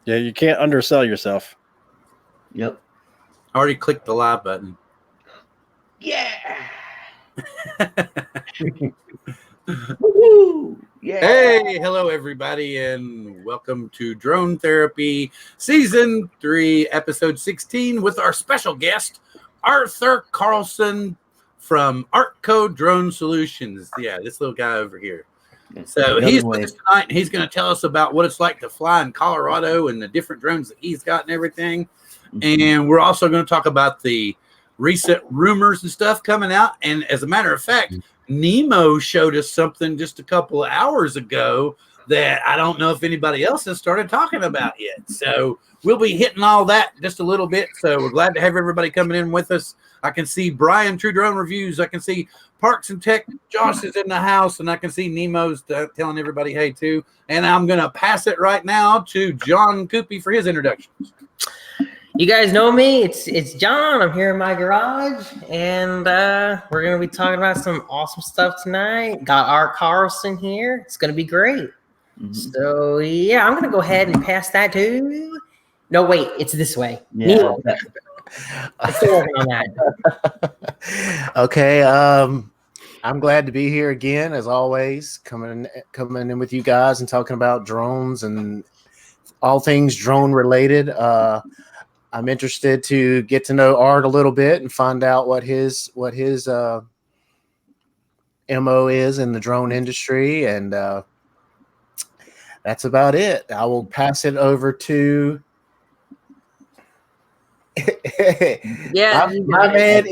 Yeah, you can't undersell yourself. Yep. Already clicked the live button. Yeah. Woo-hoo! Yeah. Hey, hello everybody, and welcome to Drone Therapy Season 3, Episode 16, with our special guest, Arthur Carlson from ArtCo Drone Solutions. Yeah, this little guy over here. So he's with us tonight, and he's going to tell us about what it's like to fly in Colorado and the different drones that he's got and everything. And we're also going to talk about the recent rumors and stuff coming out. And as a matter of fact, Nemo showed us something just a couple of hours ago that I don't know if anybody else has started talking about yet. So we'll be hitting all that just a little bit. So we're glad to have everybody coming in with us. I can see Brian, True Drone Reviews. I can see Parks and Tech. Josh is in the house, and I can see Nemo's telling everybody hey too. And I'm going to pass it right now to John Cuppi for his introductions. You guys know me. It's John. I'm here in my garage, and we're going to be talking about some awesome stuff tonight. Got Art Carlson here. It's going to be great. So, yeah, I'm going to go ahead and pass that to... No, wait. It's this way. Yeah. I'm still working on that. Okay. I'm glad to be here again, as always, coming in with you guys and talking about drones and all things drone related. I'm interested to get to know Art a little bit and find out what his MO is in the drone industry, and that's about it. I will pass it over to my man.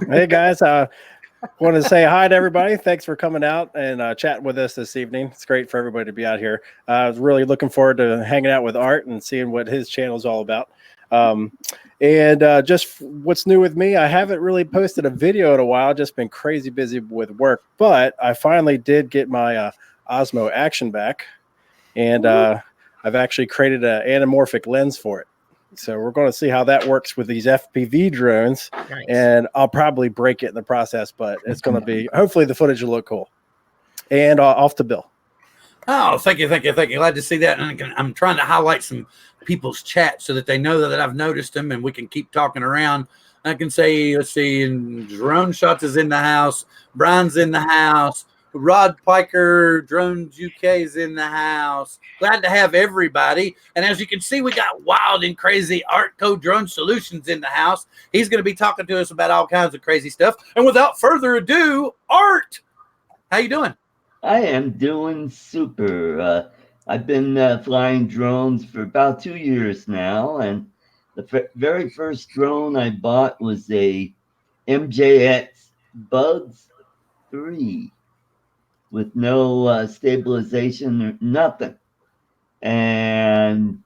Hey guys, want to say hi to everybody. Thanks for coming out and chatting with us this evening. It's great for everybody to be out here. I was really looking forward to hanging out with Art and seeing what his channel is all about. Just what's new with me, I haven't really posted a video in a while, just been crazy busy with work, but I finally did get my Osmo Action back, and I've actually created an anamorphic lens for it. So we're going to see how that works with these FPV drones. Nice. And I'll probably break it in the process, but it's going to be, hopefully the footage will look cool. And off to Bill. Oh, thank you. Glad to see that. And I'm trying to highlight some people's chat so that they know that I've noticed them, and we can keep talking around. I can say, let's see, Drone Shots is in the house. Brian's in the house. Rod Piker, Drones UK is in the house. Glad to have everybody. And as you can see, we got wild and crazy ArtCo Drone Solutions in the house. He's going to be talking to us about all kinds of crazy stuff. And without further ado, Art, how you doing? I am doing super. I've been flying drones for about 2 years now, and the very first drone I bought was a MJX Bugs 3 with no stabilization or nothing, and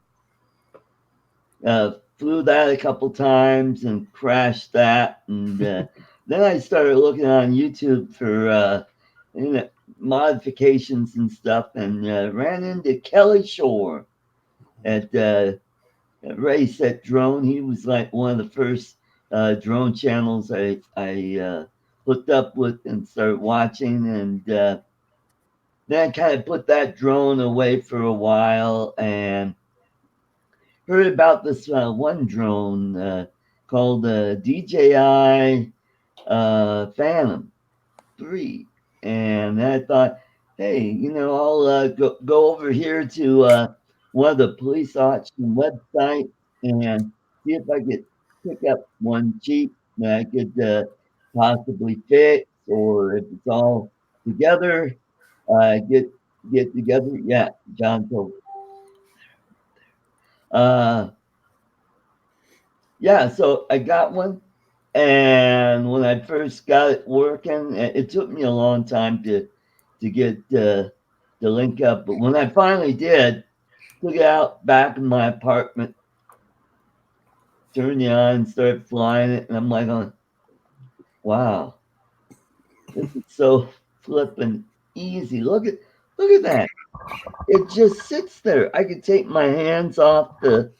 flew that a couple times and crashed that, and then I started looking on YouTube for modifications and stuff, and ran into Kelly Shore at Ray Set Drone. He was like one of the first drone channels I hooked up with and started watching, and then I kind of put that drone away for a while and heard about this one drone called DJI Phantom 3. And I thought, hey, I'll go over here to one of the police auction websites and see if I could pick up one cheap that I could possibly fix, or if it's all together, get together. Yeah, John told. Yeah, so I got one. And when I first got it working, it took me a long time to get the link up. But when I finally did, took it out back in my apartment, turned it on, started flying it, and I'm like, wow, this is so flippin' easy. Look at that. It just sits there. I could take my hands off the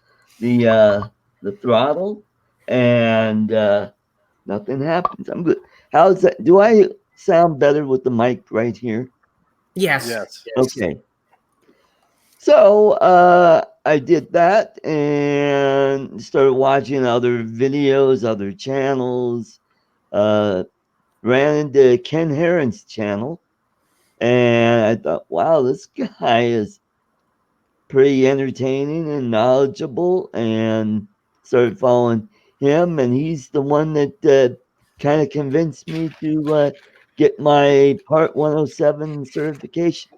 throttle, and nothing happens. I'm good. How's that? Do I sound better with the mic right here? Yes. Okay. So I did that and started watching other videos, other channels. Ran into Ken Heron's channel, and I thought, wow, this guy is pretty entertaining and knowledgeable, and started following him. And he's the one that kind of convinced me to get my Part 107 certification.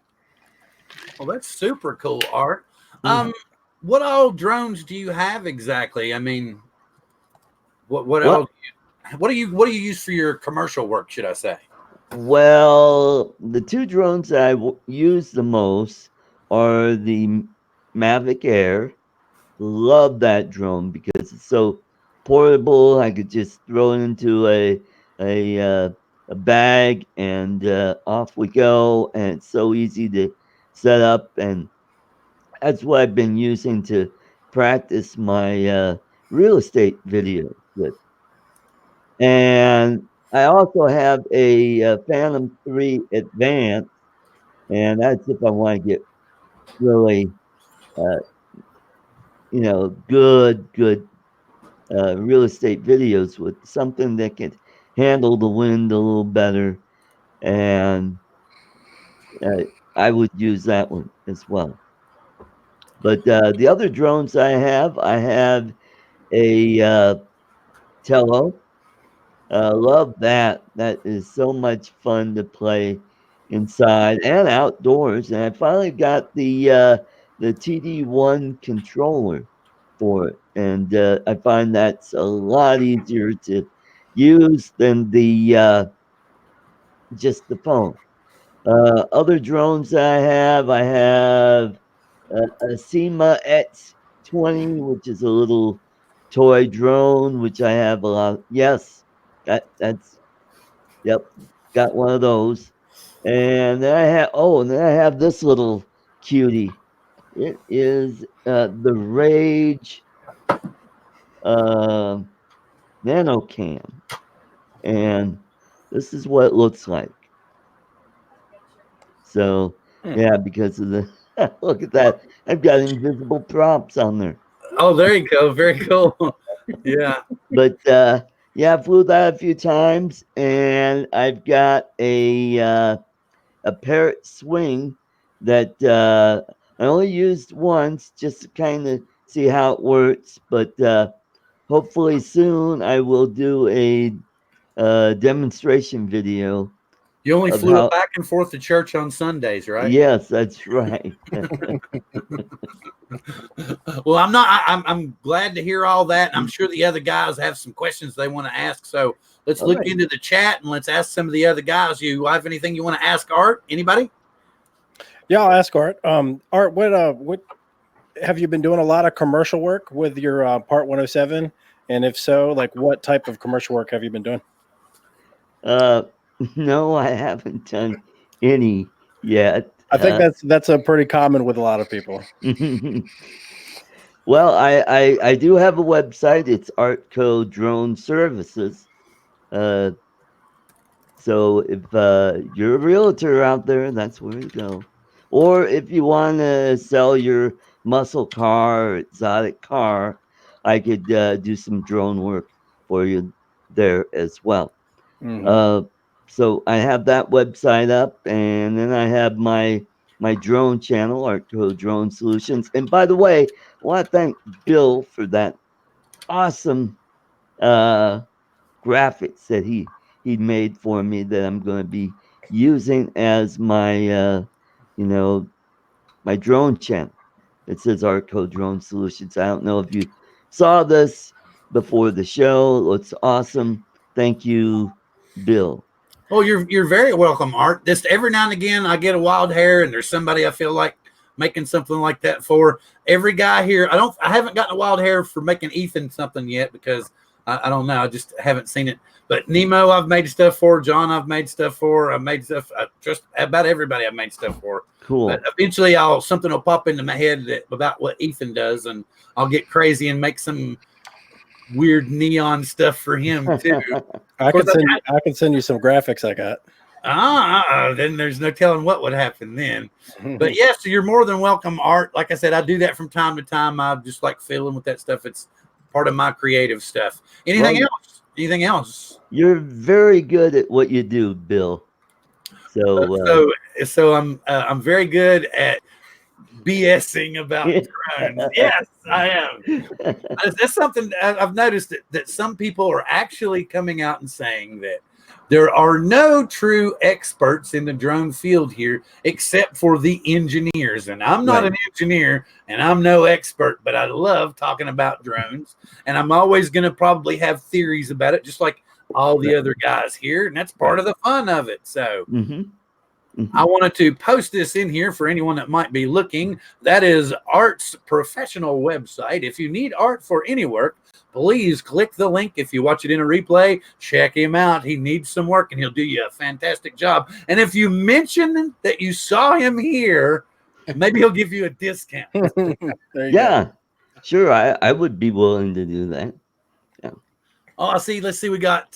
Well, that's super cool, Art. Mhm. What all drones do you have exactly? I mean, what Well, else? What do you use for your commercial work? Should I say? well, the two drones that I use the most are the Mavic Air. Love that drone because it's so portable. I could just throw it into a bag and off we go. And it's so easy to set up. And that's what I've been using to practice my real estate videos with. And I also have a Phantom 3 Advanced, and that's if I want to get really, uh, good real estate videos with something that can handle the wind a little better. And I would use that one as well. But the other drones I have a Telo. Love that. That is so much fun to play inside and outdoors. And I finally got the TD1 controller for it, and I find that's a lot easier to use than the just the phone. Other drones I have a SEMA X20, which is a little toy drone, which I have a lot. Yes, that's yep, got one of those. And then I have this little cutie. It is the Rage uh, Nano Cam, and this is what it looks like. So yeah, because of the look at that, I've got invisible props on there. Oh, there you go. Very cool. Yeah. But yeah, I flew that a few times, and I've got a Parrot Swing that I only used once just to kind of see how it works. But hopefully soon I will do a demonstration video You only of flew how. it back and forth to church on Sundays, right? Yes, that's right. Well, I'm glad to hear all that. I'm sure the other guys have some questions they want to ask. So let's All look right. into the chat and let's ask some of the other guys. You have anything you want to ask Art? Anybody? Yeah, I'll ask Art. Art, what have you been doing a lot of commercial work with your Part 107? And if so, like what type of commercial work have you been doing? No, I haven't done any yet. I think that's a pretty common with a lot of people. Well, I do have a website. It's ArtCo Drone Services. So if you're a realtor out there, that's where you go. Or if you want to sell your muscle car or exotic car, I could do some drone work for you there as well. So I have that website up, and then I have my drone channel, ArtCo Drone Solutions. And by the way, I want to thank Bill for that awesome graphics that he made for me that I'm going to be using as my my drone channel. It says ArtCo Drone Solutions. I don't know if you saw this before the show. It looks awesome. Thank you, Bill. Oh, you're very welcome, Art. Just every now and again, I get a wild hair, and there's somebody I feel like making something like that for. Every guy here, I haven't gotten a wild hair for making Ethan something yet because I don't know. I just haven't seen it. But Nemo, I've made stuff for. John, I've made stuff for. I've made stuff. Just about everybody I've made stuff for. Cool. But eventually, something will pop into my head about what Ethan does, and I'll get crazy and make some weird neon stuff for him too. I can send you some graphics I got. Then there's no telling what would happen then. But yes, so you're more than welcome, Art. Like I said, I do that from time to time. I just like fiddling with that stuff. It's part of my creative stuff. Anything else? Anything else? You're very good at what you do, Bill. So I'm very good at BSing about drones. Yes, I am. That's something I've noticed that some people are actually coming out and saying that there are no true experts in the drone field here except for the engineers. And I'm not an engineer and I'm no expert, but I love talking about drones. And I'm always going to probably have theories about it, just like all the other guys here. And that's part of the fun of it. So I wanted to post this in here for anyone that might be looking. That is Art's professional website. If you need Art for any work, please click the link. If you watch it in a replay, check him out. He needs some work and he'll do you a fantastic job. And if you mention that you saw him here, maybe he'll give you a discount. Yeah, sure. I would be willing to do that. Oh, I see. Let's see. We got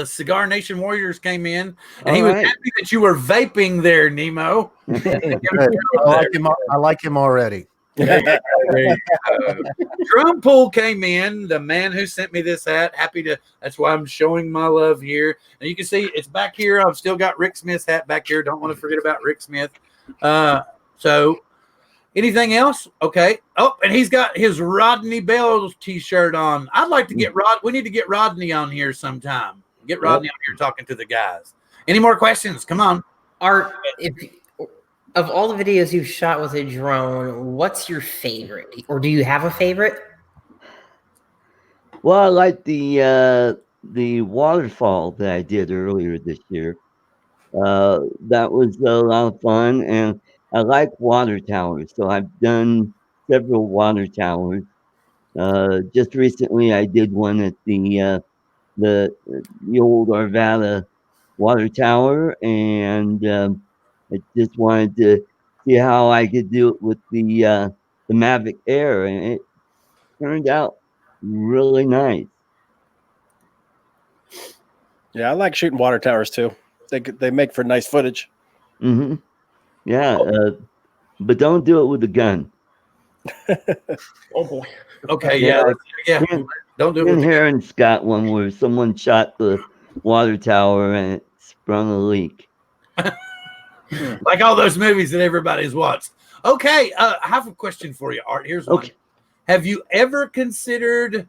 Cigar Nation Warriors came in, and he was happy that you were vaping there, Nemo. I like him already. Drum Pool came in, the man who sent me this hat. Happy to. That's why I'm showing my love here. And you can see it's back here. I've still got Rick Smith's hat back here. Don't want to forget about Rick Smith. So. Anything else? Okay. Oh, and he's got his Rodney Bell t-shirt on. I'd like to get we need to get Rodney on here sometime. Get Rodney on here talking to the guys. Any more questions? Come on. Art, of all the videos you've shot with a drone, what's your favorite? Or do you have a favorite? Well, I like the waterfall that I did earlier this year. That was a lot of fun, and I like water towers, so I've done several water towers. Just recently, I did one at the old Arvada water tower, and I just wanted to see how I could do it with the Mavic Air, and it turned out really nice. Yeah, I like shooting water towers too. They make for nice footage. Yeah, but don't do it with a gun. Oh boy. Okay. Yeah. Don't do it. Heron's got one where someone shot the water tower and it sprung a leak. Like all those movies that everybody's watched. Okay. I have a question for you, Art. Here's one. Have you ever considered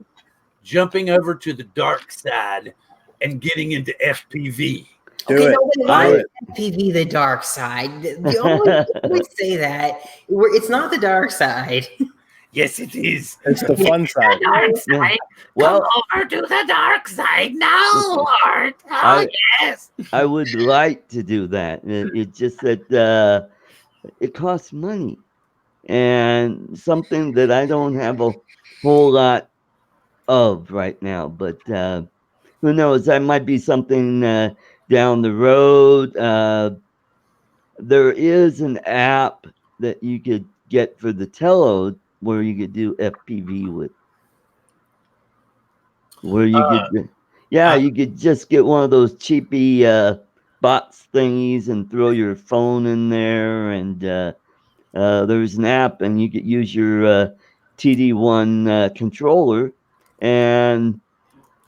jumping over to the dark side and getting into FPV? Why is FPV the dark side? You always say that. It's not the dark side. Yes, it is. It's the fun side. The dark side. Well, come over to the dark side now, Art. Yes. I would like to do that. It's just that it costs money, and something that I don't have a whole lot of right now. But who knows? That might be something down the road. There is an app that you could get for the Telo where you could do FPV with. Where you could, you could just get one of those cheapy box thingies and throw your phone in there, and there's an app, and you could use your TD1 controller and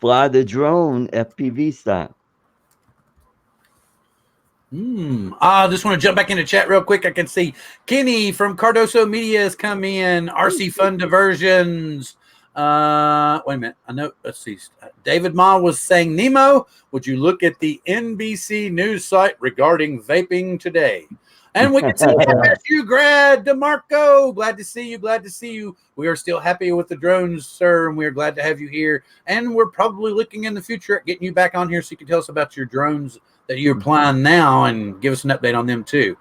fly the drone FPV style. I just want to jump back into chat real quick. I can see Kenny from Cardoso Media has come in. RC Fun Diversions. Wait a minute. I know. Let's see. David Ma was saying, Nemo, would you look at the NBC news site regarding vaping today? And we can see FSU grad DeMarco. Glad to see you. Glad to see you. We are still happy with the drones, sir, and we are glad to have you here. And we're probably looking in the future at getting you back on here so you can tell us about your drones that you're applying now and give us an update on them too.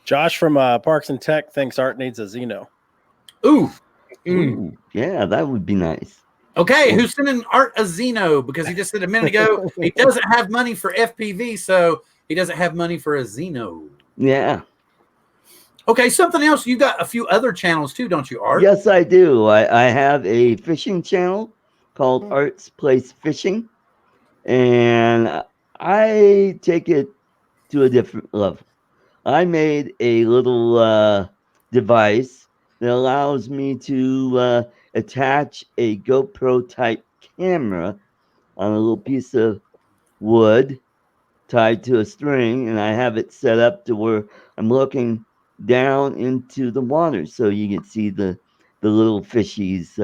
Josh from Parks and Tech thinks Art needs a Xeno. Ooh, yeah, that would be nice. Okay, who's sending Art a Xeno? Because he just said a minute ago he doesn't have money for FPV, so he doesn't have money for a Xeno. Yeah. Okay, something else. You got a few other channels too, don't you, Art? Yes, I do. I have a fishing channel called Art's Place Fishing. And I take it to a different level. I made a little device that allows me to attach a GoPro type camera on a little piece of wood tied to a string, and I have it set up to where I'm looking down into the water so you can see the little fishies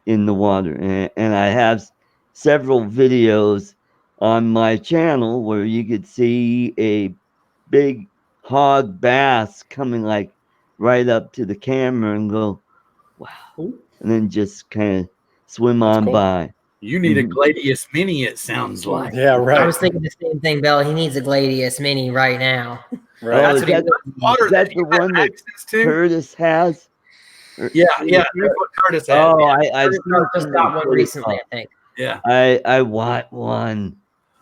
in the water. And I have several videos on my channel where you could see a big hog bass coming like right up to the camera and go, wow, and then just kind of swim on cool. by. You need a Gladius Mini, it sounds like. Yeah, I right. was thinking the same thing, Bella. He needs a Gladius Mini right now. Right. Oh, That's is what he that, water is that you the have one that access to? Curtis has? Yeah, that's what Curtis has. Oh, yeah. I've Curtis seen just some got that one say, recently, I think. Yeah. I want one.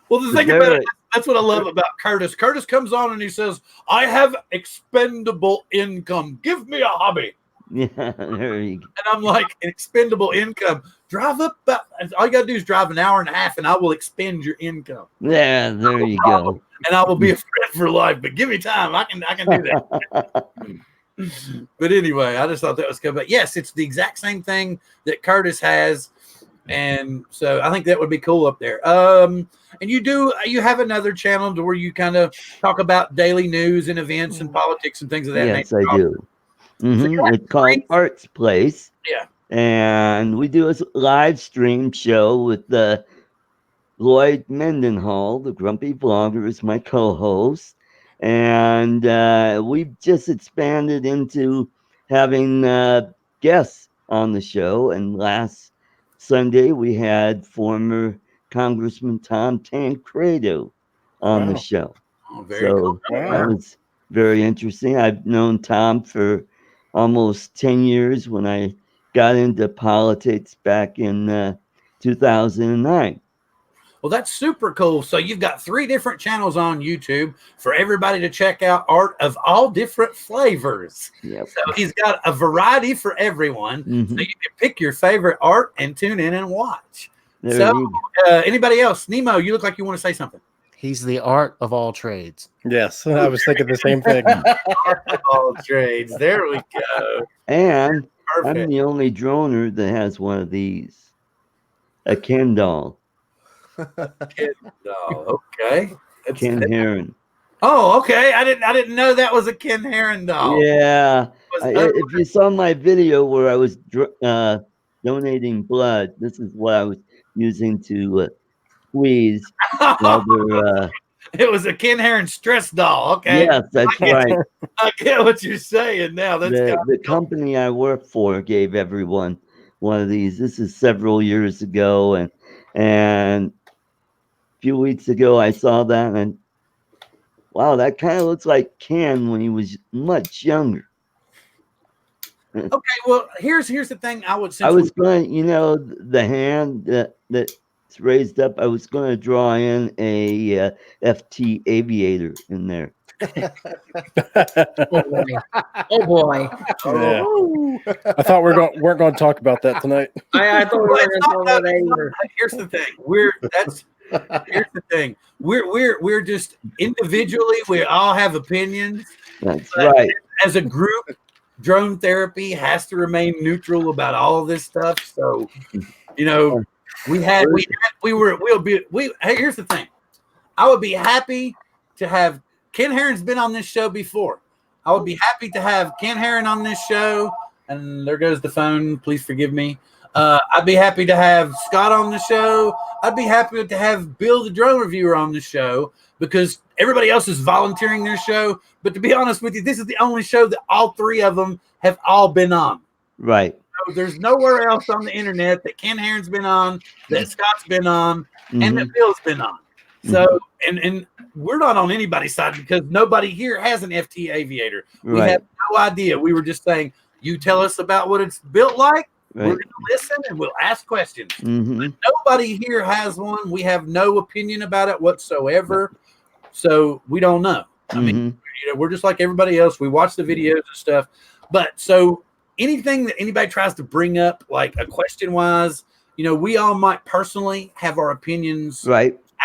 Well, the thing about it, that's what I love about Curtis. Curtis comes on and he says, I have expendable income. Give me a hobby. Yeah, there you go. And I'm like, expendable income. Drive up about, all you got to do is drive an hour and a half and I will expend your income. Yeah, there you go. And I will be a friend for life. But give me time. I can do that. But anyway, I just thought that was good. But yes, it's the exact same thing that Curtis has. And so I think that would be cool up there. And you have another channel to where you kind of talk about daily news and events and politics and things of that Yes, nature. I do. It's called Art's Place. Yeah. And we do a live stream show with Lloyd Mendenhall, the Grumpy Vlogger, is my co-host. And we've just expanded into having guests on the show. And last Sunday, we had former Congressman Tom Tancredo on the show. Oh, very cool. That was very interesting. I've known Tom for almost 10 years when I got into politics back in 2009. Well, that's super cool. So you've got 3 different channels on YouTube for everybody to check out art of all different flavors. Yep. So he's got a variety for everyone. So you can pick your favorite art and tune in and watch. Anybody else? Nemo, you look like you want to say something. He's the art of all trades. Yes, I was thinking the same thing. Art of all trades. There we go. And Perfect. I'm the only droner that has one of these. A Ken doll. Ken doll. Okay. That's Ken Heron. Oh, okay. I didn't know that was a Ken Heron doll. Yeah. If you saw my video where I was donating blood, this is what I was using to squeeze. It was a Ken Heron stress doll. Okay. Yes, that's right. I get what you're saying now. That's The company I work for gave everyone one of these. This is several years ago, and a few weeks ago I saw that, and wow, that kind of looks like Ken when he was much younger. Okay, well, here's the thing. I was going, the hand that's raised up. I was going to draw in a FT Aviator in there. Oh boy! Yeah. I thought we weren't going to talk about that tonight. I thought we were going to talk about that either. Here's the thing. Here's the thing. We're just individually. We all have opinions. That's right. As a group, drone therapy has to remain neutral about all of this stuff. So, we'll be. Hey, here's the thing. I would be happy to have Ken Heron's been on this show before. I would be happy to have Ken Heron on this show. And there goes the phone. Please forgive me. I'd be happy to have Scott on the show. I'd be happy to have Bill, the drone reviewer, on the show because everybody else is volunteering their show. But to be honest with you, this is the only show that all 3 of them have all been on. Right. So there's nowhere else on the internet that Ken Heron's been on, that Scott's been on, and that Bill's been on. So, and we're not on anybody's side because nobody here has an FT Aviator. We have no idea. We were just saying, you tell us about what it's built like. We're going to listen and we'll ask questions. But nobody here has one. We have no opinion about it whatsoever. So we don't know. I mean, we're just like everybody else. We watch the videos and stuff. But so anything that anybody tries to bring up, like a question wise, we all might personally have our opinions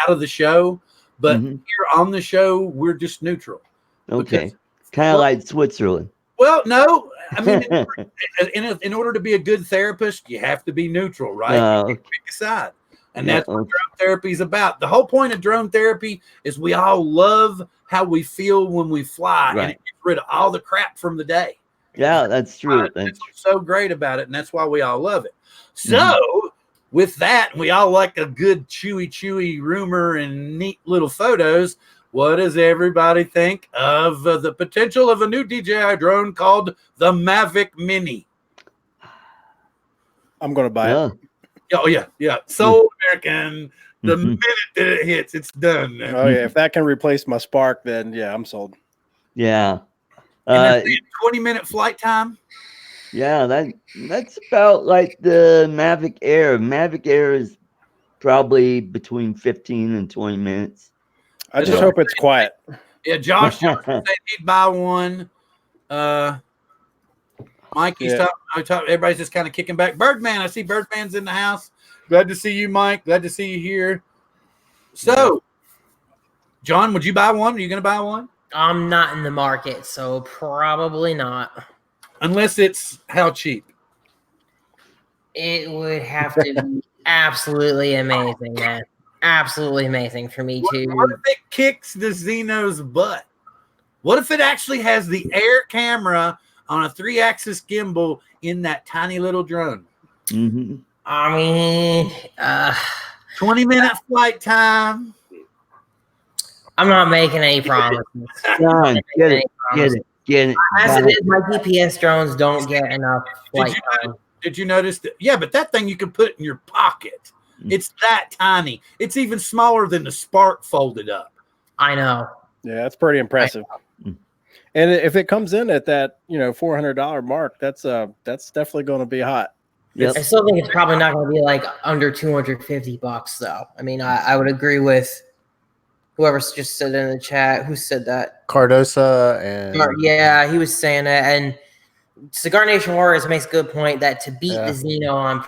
out of the show, but Mhm. here on the show, we're just neutral. Okay. Kind of like Switzerland. Well, no, I mean, in order to be a good therapist, you have to be neutral, right? You pick a side. And that's what drone therapy is about. The whole point of drone therapy is we all love how we feel when we fly, and it gets rid of all the crap from the day. Yeah, that's true. That's what's so great about it, and that's why we all love it. So, with that, we all like a good chewy rumor and neat little photos. What does everybody think of the potential of a new DJI drone called the Mavic Mini? I'm going to buy it. Oh, yeah. So American. The minute that it hits, it's done. Oh, yeah. If that can replace my Spark, then, yeah, I'm sold. Yeah. And 20-minute flight time? Yeah, that's about like the Mavic Air. Mavic Air is probably between 15 and 20 minutes. I just hope it's quiet. Yeah, Josh said he'd buy one. Mike, he's talking. Everybody's just kind of kicking back. Birdman, I see Birdman's in the house. Glad to see you, Mike. Glad to see you here. So, John, would you buy one? Are you going to buy one? I'm not in the market, so probably not. Unless it's how cheap? It would have to be absolutely amazing, man. Absolutely amazing for me to. What if it kicks the Xeno's butt? What if it actually has the air camera on a 3-axis gimbal in that tiny little drone? I mean, 20-minute flight time. I'm not making any promises. John, get it. As it is, my GPS drones don't get enough flight time. Did you notice that? Yeah, but that thing you can put in your pocket. It's that tiny. It's even smaller than the Spark folded up. I know. Yeah, that's pretty impressive. And if it comes in at that, $400 mark, that's definitely going to be hot. Yep. I still think it's probably not going to be like under $250 though. I mean, I would agree with whoever just said in the chat. Who said that? Cardosa and yeah, he was saying that. And Cigar Nation Warriors makes a good point that to beat the Xeno on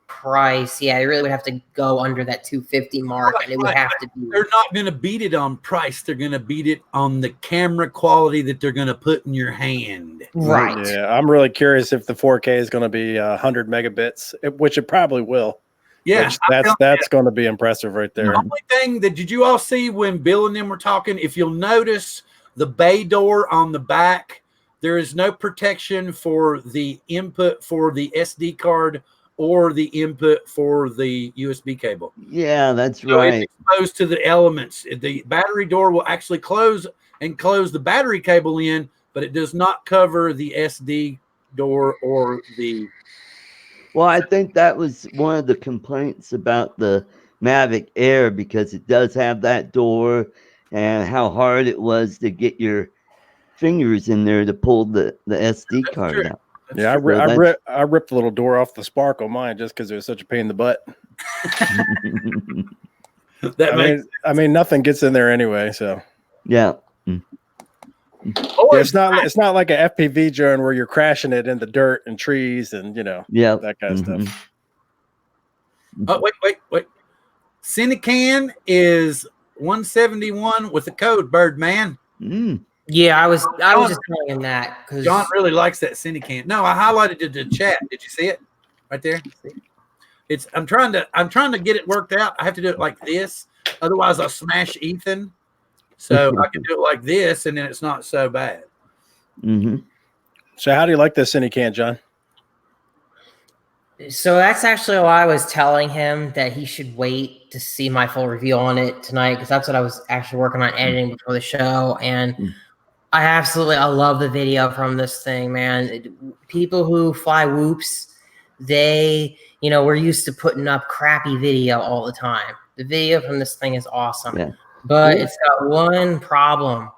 price, you really would have to go under that 250 mark, and it would have to be. They're not going to beat it on price. They're going to beat it on the camera quality that they're going to put in your hand. Right. Yeah, I'm really curious if the 4K is going to be 100 megabits, which it probably will. Yeah, that's going to be impressive right there. The only thing that did you all see when Bill and them were talking? If you'll notice the bay door on the back, there is no protection for the input for the SD card or the input for the USB cable. Yeah, that's so right. It's exposed to the elements. The battery door will actually close the battery cable in, but it does not cover the SD door or the. Well, I think that was one of the complaints about the Mavic Air, because it does have that door, and how hard it was to get your fingers in there to pull the SD card out. Yeah, I ripped the little door off the Spark on mine just because it was such a pain in the butt. I mean, nothing gets in there anyway, so yeah. It's not like an FPV drone where you're crashing it in the dirt and trees and that kind of stuff. Oh, wait. Cinecan is 171 with the code Birdman. Yeah, I was just telling him that because John really likes that Cinecan. No, I highlighted it in the chat. Did you see it right there? I'm trying to get it worked out. I have to do it like this, otherwise I'll smash Ethan. So I can do it like this, and then it's not so bad. So how do you like this Cinecan, John? So that's actually why I was telling him that he should wait to see my full review on it tonight, because that's what I was actually working on editing before the show. And I love the video from this thing, man. People who fly whoops, we're used to putting up crappy video all the time. The video from this thing is awesome. Yeah. But it's got one problem.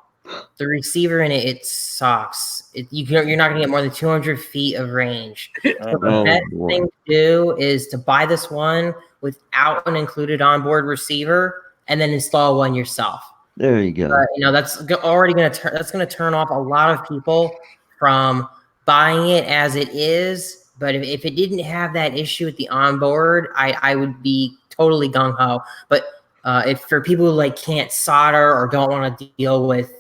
The receiver in it sucks. You're not going to get more than 200 feet of range. So the best thing to do is to buy this one without an included onboard receiver, and then install one yourself. There you go. That's already going to turn off a lot of people from buying it as it is. But if it didn't have that issue with the onboard, I would be totally gung ho. But If for people who like can't solder or don't want to deal with,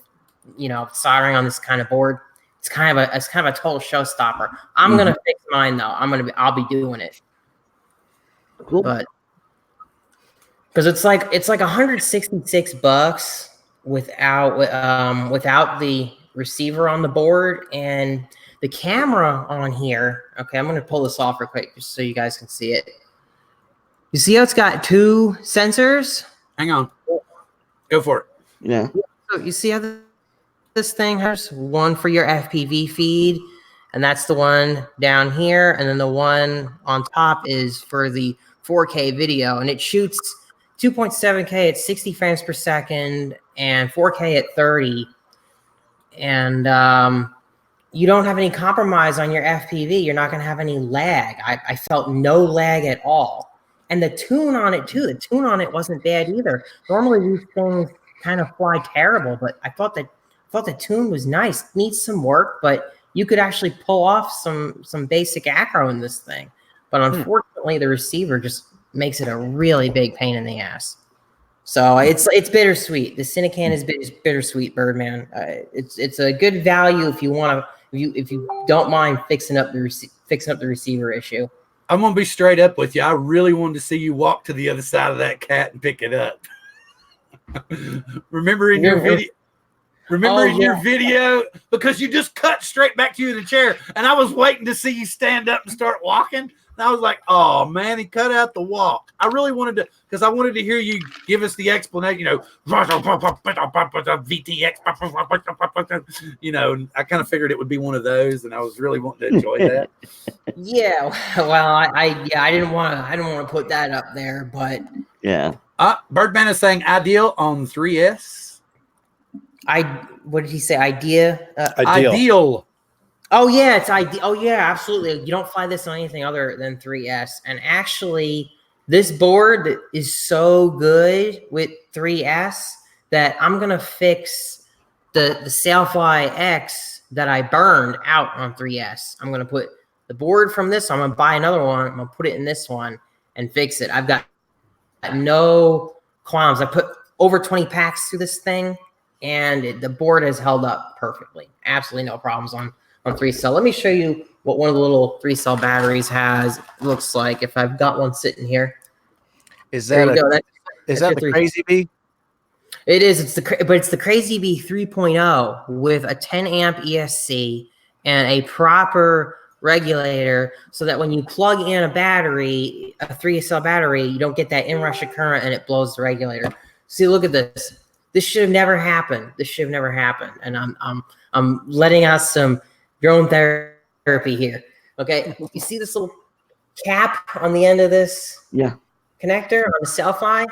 soldering on this kind of board, it's kind of a total showstopper. I'm gonna fix mine though. I'll be doing it. Cool. But because it's like $166 without the receiver on the board and the camera on here. Okay, I'm gonna pull this off real quick just so you guys can see it. You see how it's got 2 sensors? Hang on. Go for it. Yeah. So you see how this thing has one for your FPV feed, and that's the one down here, and then the one on top is for the 4K video, and it shoots 2.7K at 60 frames per second and 4K at 30. And you don't have any compromise on your FPV. You're not going to have any lag. I felt no lag at all. And the tune on it too. The tune on it wasn't bad either. Normally these things kind of fly terrible, but I thought the tune was nice. Needs some work, but you could actually pull off some basic acro in this thing. But unfortunately, the receiver just makes it a really big pain in the ass. So it's bittersweet. The Cinecan is bittersweet, Birdman. It's a good value if you want to. If you don't mind fixing up the receiver issue. I'm gonna be straight up with you. I really wanted to see you walk to the other side of that cat and pick it up. Remember in your video, because you just cut straight back to you in the chair, and I was waiting to see you stand up and start walking. And I was like, oh man, he cut out the walk. I really wanted to, because I wanted to hear you give us the explanation, VTX, and I kind of figured it would be one of those, and I was really wanting to enjoy that. Yeah, well, I didn't want to put that up there, but yeah. Birdman is saying ideal on 3S. What did he say? Ideal. Oh yeah, it's ideal. Oh yeah, absolutely. You don't fly this on anything other than 3S. And actually, this board is so good with 3S that I'm gonna fix the Sailfly X that I burned out on 3S. I'm gonna put the board from this. I'm gonna buy another one. I'm gonna put it in this one and fix it. I've got no qualms. I put over 20 packs through this thing, and the board has held up perfectly. Absolutely no problems on 3-cell. Let me show you what one of the little 3-cell batteries has. Looks like if I've got one sitting here. Is that the Crazy Bee? It is. It's the Crazy Bee 3.0 with a 10 amp ESC and a proper regulator, so that when you plug in a battery, a 3-cell battery, you don't get that inrush of current and it blows the regulator. See, look at this. This should have never happened. And I'm letting out some drone therapy here. Okay, you see this little cap on the end of this connector on the Sailfly?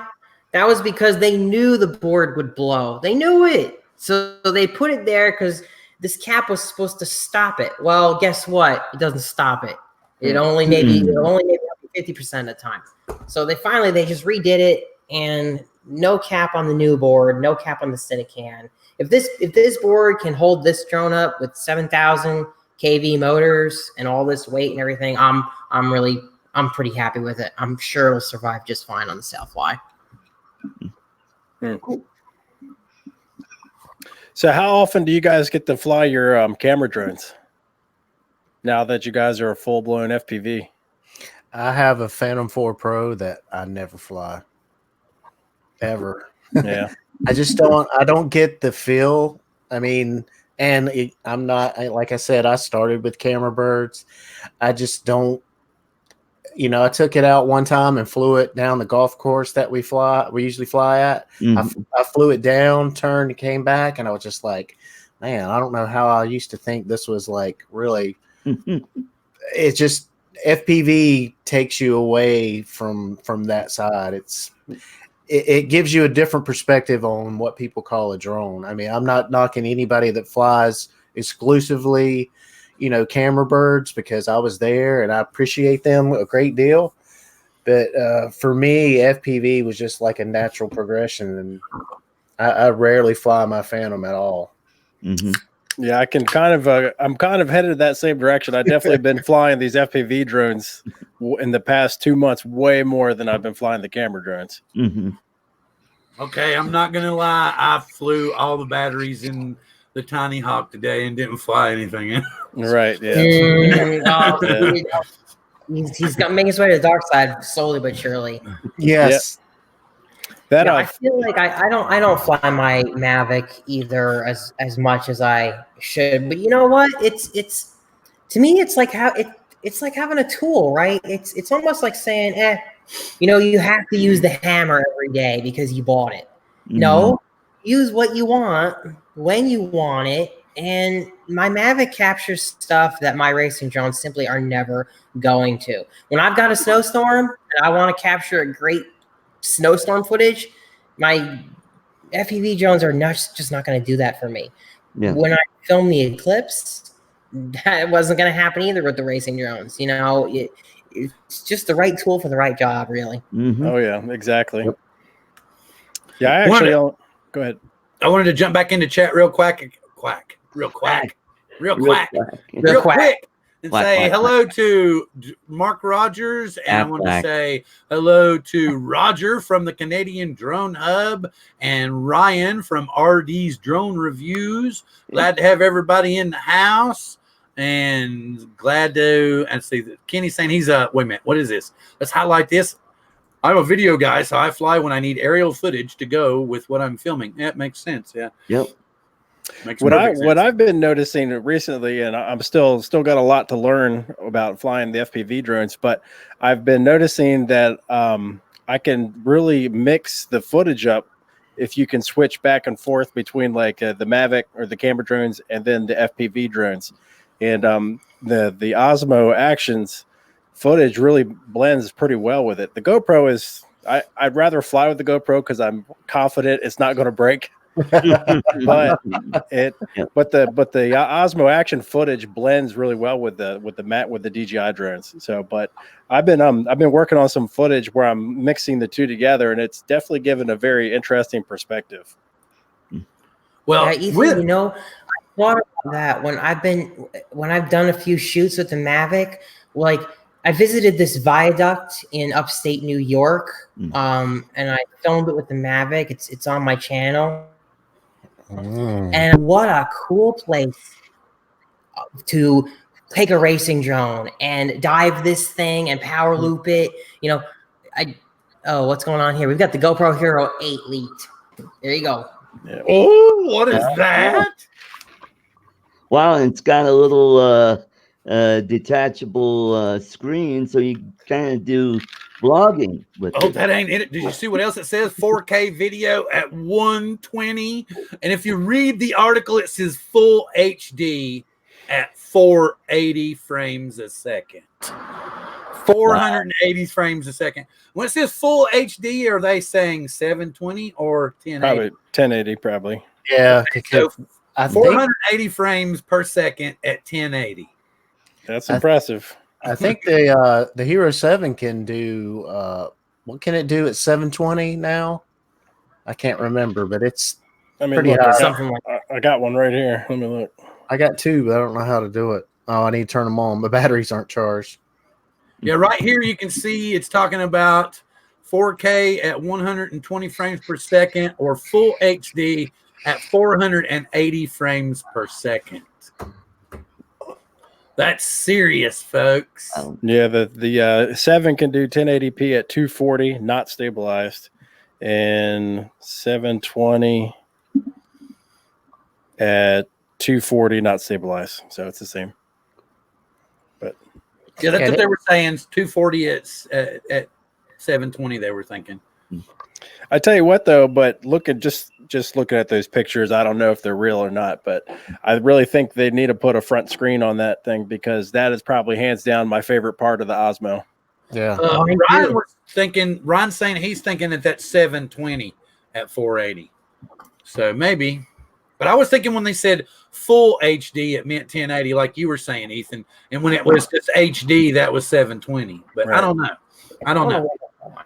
That was because they knew the board would blow. They knew it. So they put it there because this cap was supposed to stop it. Well, guess what? It doesn't stop it. It only maybe 50% of the time. So they just redid it, and no cap on the new board, no cap on the Cinecan. If this board can hold this drone up with 7,000 kV motors and all this weight and everything, I'm pretty happy with it. I'm sure it'll survive just fine on the Sailfly. Cool. So how often do you guys get to fly your camera drones now that you guys are a full-blown FPV? I have a Phantom 4 Pro that I never fly. Ever. Yeah. I don't get the feel. I mean, I'm not, like I said, I started with camera birds. I just don't, I took it out one time and flew it down the golf course that we usually fly at. I flew it down, turned, and came back, and I was just like, man, I don't know how I used to think this was like really, it's just, FPV takes you away from that side. It gives you a different perspective on what people call a drone. I mean, I'm not knocking anybody that flies exclusively, camera birds, because I was there and I appreciate them a great deal. But for me, FPV was just like a natural progression, and I rarely fly my Phantom at all. Mm-hmm. Yeah, I'm kind of headed that same direction. I definitely been flying these FPV drones in the past 2 months, way more than I've been flying the camera drones. Mm-hmm. Okay, I'm not gonna lie. I flew all the batteries in the Tiny Hawk today and didn't fly anything in. Right. Yeah. Oh, he's got making his way to the dark side slowly but surely. Yes. That Yeah, I feel like I don't fly my Mavic either as much as I should. But you know what? It's to me it's like it's like having a tool, right? It's almost like saying, you have to use the hammer every day because you bought it. No, use what you want when you want it. And my Mavic captures stuff that my racing drones simply are never going to. When I've got a snowstorm and I want to capture a great snowstorm footage, my FPV drones are just not going to do that for me. Yeah. When I film the eclipse, that wasn't going to happen either with the racing drones. It's just the right tool for the right job, really. Oh yeah, exactly. Yep. Yeah, I actually go ahead. I wanted to jump back into chat real quick, and say hello to Mark Rogers, and I want to say hello to Roger from the Canadian Drone Hub and Ryan from RD's Drone Reviews. Glad to have everybody in the house, and glad to see Kenny's saying he's wait a minute, what is this? Let's highlight this. I'm a video guy, so I fly when I need aerial footage to go with what I'm filming. That makes sense. Yeah. Yep. What I've been noticing recently, and I'm still got a lot to learn about flying the FPV drones, but I've been noticing that I can really mix the footage up if you can switch back and forth between like the Mavic or the camera drones and then the FPV drones, and the Osmo Actions footage really blends pretty well with it. The GoPro is I'd rather fly with the GoPro because I'm confident it's not going to break. but the Osmo Action footage blends really well with the DJI drones. So, but I've been working on some footage where I'm mixing the two together, and it's definitely given a very interesting perspective. Well, yeah, Ethan, I thought about that when I've done a few shoots with the Mavic. Like, I visited this viaduct in upstate New York, and I filmed it with the Mavic. It's on my channel. And what a cool place to take a racing drone and dive this thing and power loop it. What's going on here? We've got the GoPro Hero 8 leaked. There you go. Yeah. Oh, what is that? Wow, and it's got a little detachable screen, so you kind of do vlogging with it. That ain't it. Did you see what else it says? 4K video at 120. And if you read the article, it says full HD at 480 frames a second. 480 frames a second. When it says full HD, are they saying 720 or 1080? Probably 1080, probably. Yeah. So 480 frames per second at 1080. That's impressive. I think the Hero 7 can do what can it do at 720 now? I can't remember, but it's pretty high. I got one right here. Let me look. I got two, but I don't know how to do it. Oh, I need to turn them on. My batteries aren't charged. Yeah, right here you can see it's talking about 4K at 120 frames per second or full HD at 480 frames per second. That's serious, folks. Yeah, the 7 can do 1080p at 240, not stabilized, and 720 at 240, not stabilized. So it's the same. But yeah, that's what they were saying. 240 at 720. They were thinking. I tell you what, though, but just looking at those pictures, I don't know if they're real or not, but I really think they need to put a front screen on that thing because that is probably hands down my favorite part of the Osmo. Yeah. Ryan's saying he's thinking that that's 720 at 480. So maybe, but I was thinking when they said full HD, it meant 1080, like you were saying, Ethan. And when it was just HD, that was 720. But right. I don't know.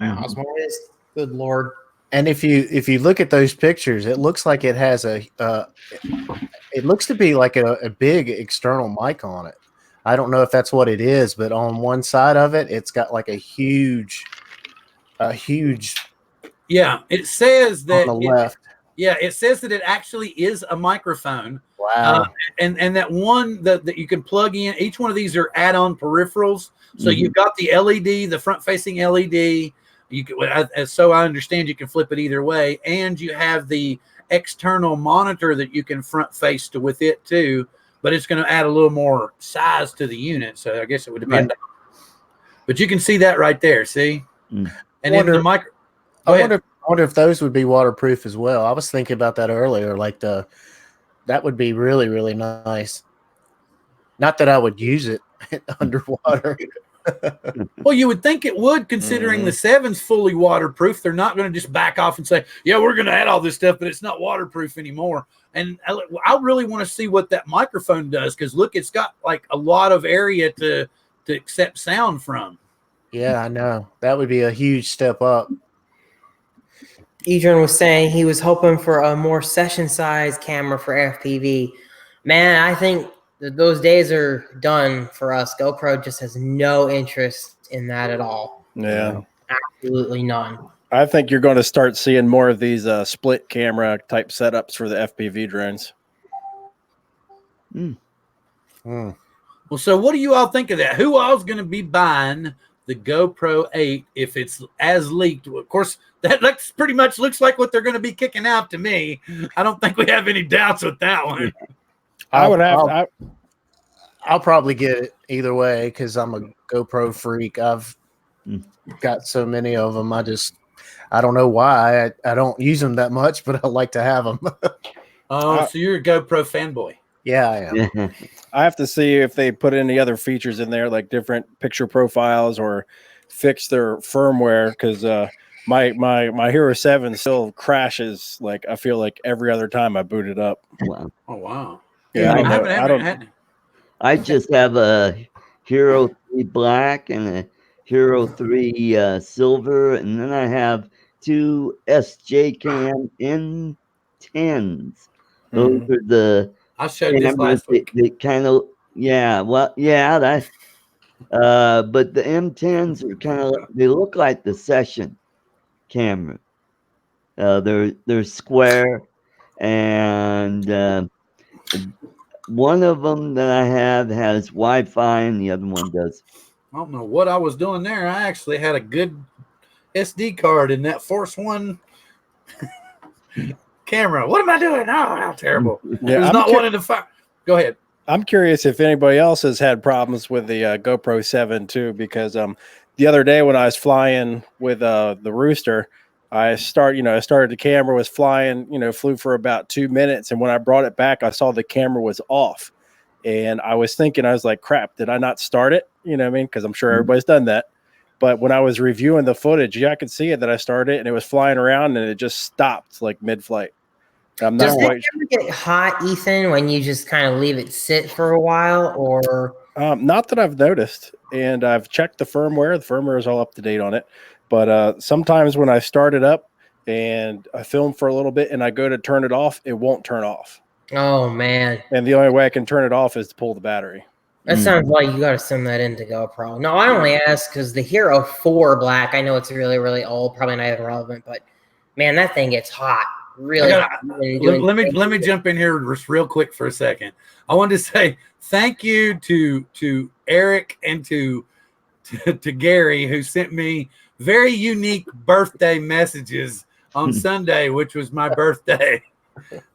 Osmo is, good Lord. And if you look at those pictures, it looks like it has it looks to be like a big external mic on it. I don't know if that's what it is, but on one side of it, it's got like a huge. Yeah, it says that on the left. Yeah, it says that it actually is a microphone. Wow. And that one that you can plug in, each one of these are add-on peripherals. So you've got the LED, the front-facing LED. You can, so I understand you can flip it either way, and you have the external monitor that you can front face to with it too. But it's going to add a little more size to the unit, so I guess it would depend. But you can see that right there. See, and then the micro. I wonder if those would be waterproof as well. I was thinking about that earlier. Like that would be really, really nice. Not that I would use it underwater. Well, you would think it would, considering the 7's fully waterproof. They're not going to just back off and say, "Yeah, we're going to add all this stuff, but it's not waterproof anymore." And I really want to see what that microphone does, because look, it's got like a lot of area to accept sound from. Yeah, I know. That would be a huge step up. Adrian was saying he was hoping for a more session size camera for FPV. Man, I think that those days are done for us. GoPro just has no interest in that at all. Yeah. Absolutely none. I think you're going to start seeing more of these split camera type setups for the FPV drones. Well, so what do you all think of that? Who all's going to be buying the GoPro 8 if it's as leaked? Of course, that looks pretty much looks like what they're going to be kicking out to me. I don't think we have any doubts with that one. I'll probably get it either way because I'm a GoPro freak. I've got so many of them. I don't know why. I don't use them that much, but I like to have them. Oh, so you're a GoPro fanboy. Yeah, I am. I have to see if they put any other features in there, like different picture profiles, or fix their firmware, because my Hero 7 still crashes. Like, I feel like every other time I boot it up. Wow. Oh, wow. Yeah, I just have a Hero 3 Black and a Hero 3 Silver, and then I have two SJ Cam N10s. Those are the I showed this last week. They kind of, but the M10s are kind of, they look like the Session camera. They're square, and one of them that I have has Wi-Fi, and the other one does. I don't know what I was doing there. I actually had a good SD card in that Force One camera. What am I doing? Oh, how terrible. Yeah, There's not one in the fire. Go ahead. I'm curious if anybody else has had problems with the GoPro 7 too, because the other day when I was flying with the Rooster, I started the camera was flying, flew for about 2 minutes, and when I brought it back, I saw the camera was off, and I was thinking, I was like, crap, did I not start it? You know what I mean? Because I'm sure everybody's done that. But when I was reviewing the footage, I could see it that I started it, and it was flying around, and it just stopped like mid-flight. I'm not Does quite it ever get hot, Ethan, when you just kind of leave it sit for a while, or? Not that I've noticed, and I've checked the firmware. The firmware is all up to date on it. But sometimes when I start it up and I film for a little bit and I go to turn it off, it won't turn off. Oh, man. And the only way I can turn it off is to pull the battery. That sounds like you got to send that into GoPro. No, I only ask because the Hero 4 Black, I know it's really, really old, probably not even relevant, but man, that thing gets hot. Really hot. Let me jump in here just real quick for a second. I wanted to say thank you to Eric and to Gary, who sent me very unique birthday messages on Sunday, which was my birthday.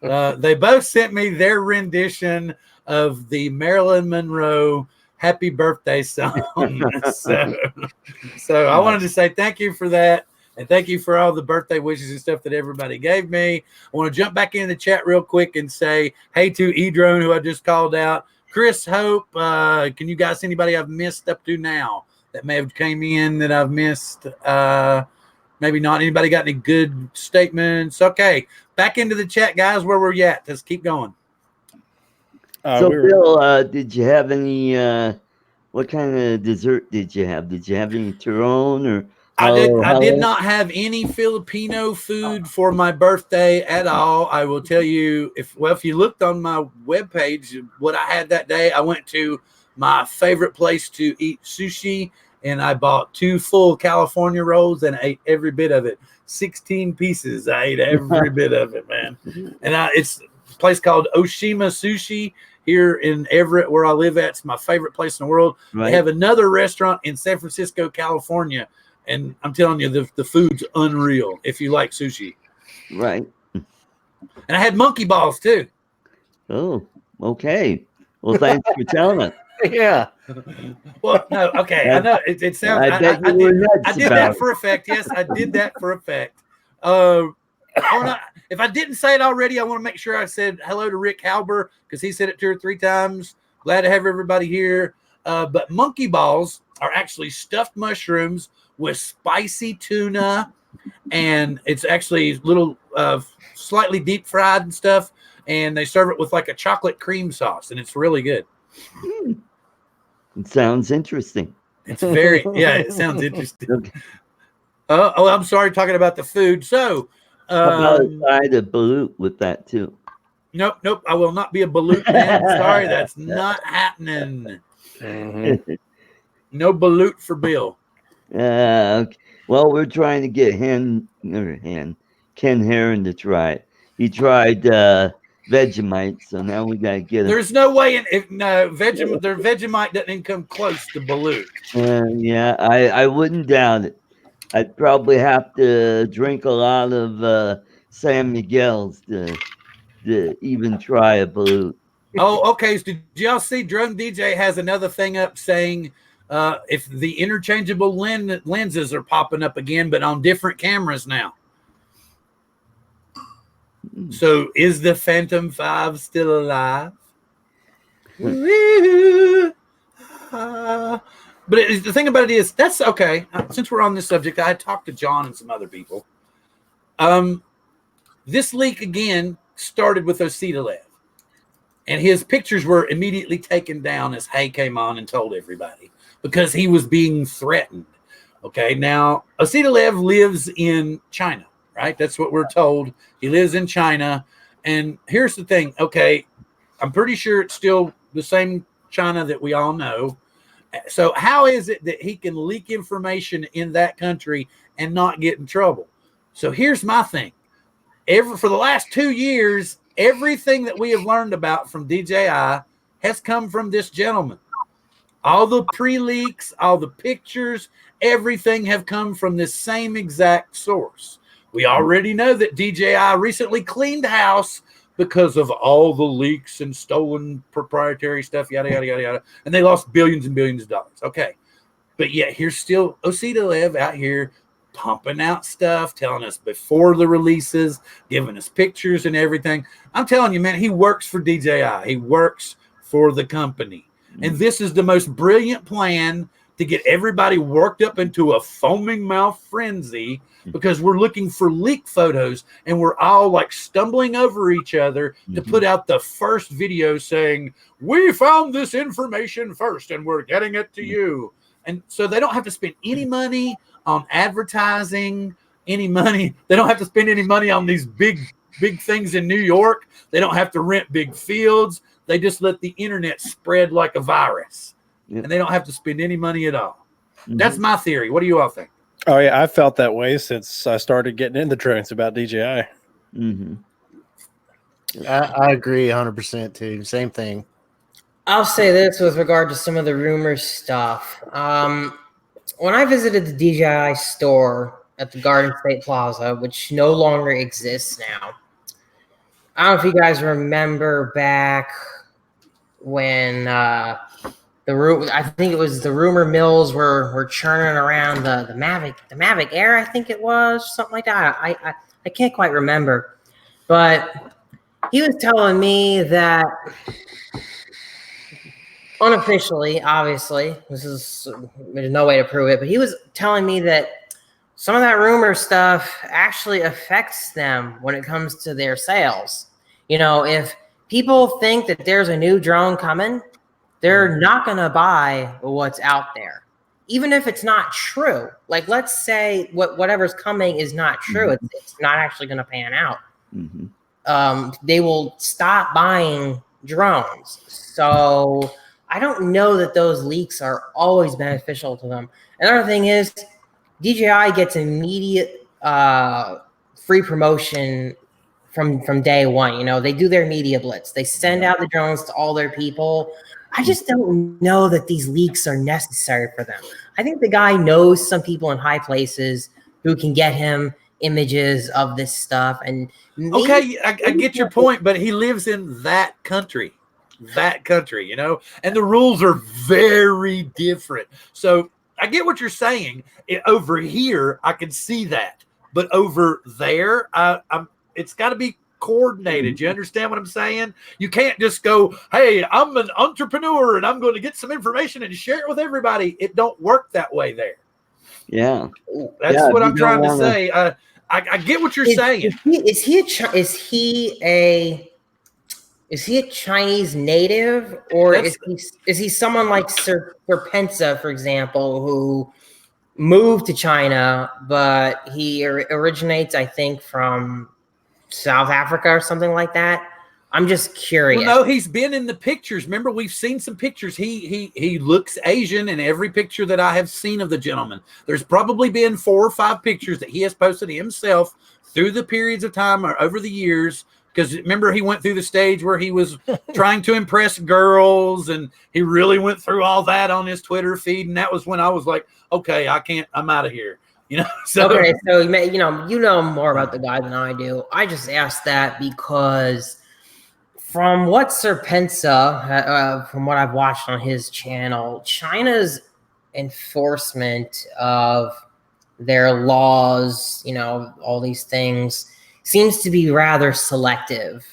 They both sent me their rendition of the Marilyn Monroe Happy Birthday song. So I wanted to say thank you for that. And thank you for all the birthday wishes and stuff that everybody gave me. I want to jump back in the chat real quick and say hey to Edrone, who I just called out. Chris Hope, can you guys see anybody I've missed up to now that may have came in that I've missed? Maybe not. Anybody got any good statements? Okay, back into the chat, guys, where we're at. Let's keep going. So, Bill, did you have any, what kind of dessert did you have? Did you have any Turon or? I did not have any Filipino food for my birthday at all. I will tell you, if you looked on my webpage, what I had that day, I went to my favorite place to eat sushi and I bought 2 full California rolls and I ate every bit of it. 16 pieces. I ate every bit of it, man. And it's a place called Oshima Sushi here in Everett, where I live at. It's my favorite place in the world. Right. They have another restaurant in San Francisco, California, and I'm telling you, the food's unreal if you like sushi. Right. And I had monkey balls too. Oh, okay. Well, thanks for telling us. Yeah. Well, no, okay. I know it sounds. I bet you were nuts I did about that it. for effect. Yes, I did that for effect. If I didn't say it already, I want to make sure I said hello to Rick Halber because he said it 2 or 3 times. Glad to have everybody here. But monkey balls are actually stuffed mushrooms with spicy tuna, and it's actually little slightly deep fried and stuff. And they serve it with like a chocolate cream sauce, and it's really good. It sounds interesting. It's very, yeah, it sounds interesting. Okay. Oh, I'm sorry, talking about the food. So, How about a side of balut with that too? nope, I will not be a balut man. Sorry, that's not happening. No balut for Bill. Okay. Well, we're trying to get Ken Heron to try it. He tried Vegemite, so now we gotta get him. There's no way Vegemite doesn't even come close to balut. Yeah, I wouldn't doubt it. I'd probably have to drink a lot of San Miguel's to even try a balut. Oh, okay. So did y'all see Drone DJ has another thing up saying if the interchangeable lenses are popping up again, but on different cameras now. So is the Phantom 5 still alive? But the thing about it is, that's okay. Since we're on this subject, I had talked to John and some other people. This leak again started with Osita, and his pictures were immediately taken down as Hay came on and told everybody because he was being threatened. Okay, now Osita lives in China, right? That's what we're told. He lives in China, and here's the thing. Okay, I'm pretty sure it's still the same China that we all know. So how is it that he can leak information in that country and not get in trouble? So here's my thing. For the last 2 years, everything that we have learned about from DJI has come from this gentleman. All the pre-leaks, all the pictures, everything have come from this same exact source. We already know that DJI recently cleaned house because of all the leaks and stolen proprietary stuff, yada, yada, yada, yada. And they lost billions and billions of dollars. Okay. But yet here's still Osita out here pumping out stuff, telling us before the releases, giving us pictures and everything. I'm telling you, man, he works for DJI. He works for the company. And this is the most brilliant plan to get everybody worked up into a foaming mouth frenzy because we're looking for leak photos and we're all like stumbling over each other to put out the first video saying, we found this information first and we're getting it to you. And so they don't have to spend any money on advertising, any money. They don't have to spend any money on these big things in New York. They don't have to rent big fields. They just let the internet spread like a virus. And they don't have to spend any money at all. That's my theory. What do you all think? Oh, yeah. I felt that way since I started getting into drones about DJI. I agree 100% too. Same thing. I'll say this with regard to some of the rumor stuff. When I visited the DJI store at the Garden State Plaza, which no longer exists now, I don't know if you guys remember back when I think it was the rumor mills were churning around the Mavic Air, I think it was, something like that. I can't quite remember. But he was telling me that unofficially, obviously, there's no way to prove it, but he was telling me that some of that rumor stuff actually affects them when it comes to their sales. You know, if people think that there's a new drone coming, they're not going to buy what's out there, even if it's not true. Like, let's say whatever's coming is not true. It's not actually going to pan out. They will stop buying drones. So I don't know that those leaks are always beneficial to them. Another thing is DJI gets immediate free promotion from day one. You know, they do their media blitz. They send out the drones to all their people. I just don't know that these leaks are necessary for them. I think the guy knows some people in high places who can get him images of this stuff. And okay, I get your point, but he lives in that country, you know, and the rules are very different. So I get what you're saying. Over here, I can see that, but over there, it's got to be coordinated. You understand what I'm saying? You can't just go, hey, I'm an entrepreneur and I'm going to get some information and share it with everybody. It don't work that way there. Yeah, that's what I'm trying to say. I get what you're saying. Is he a Chinese native, or is he someone like Sir Pensa, for example, who moved to China, but he originates, I think, from South Africa or something like that? I'm just curious. Well, no, he's been in the pictures. Remember, we've seen some pictures. He looks Asian in every picture that I have seen of the gentleman. There's probably been 4 or 5 pictures that he has posted himself through the periods of time or over the years. Because remember, he went through the stage where he was trying to impress girls, and he really went through all that on his Twitter feed. And that was when I was like, okay, I'm out of here. You know, so okay, so you know more about the guy than I do. I just asked that because from what Sir Pensa, from what I've watched on his channel, China's enforcement of their laws, you know, all these things, seems to be rather selective.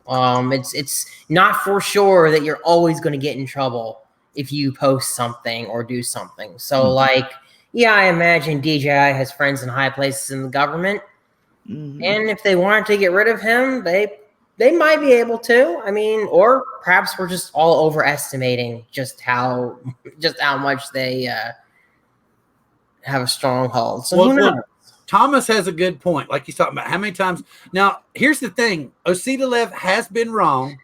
It's not for sure that you're always going to get in trouble if you post something or do something. So, like, yeah, I imagine DJI has friends in high places in the government, and if they wanted to get rid of him, they might be able to. I mean, or perhaps we're just all overestimating just how much they have a stronghold. So who knows? Thomas has a good point. Like he's talking about how many times. Now, here's the thing. Osita has been wrong,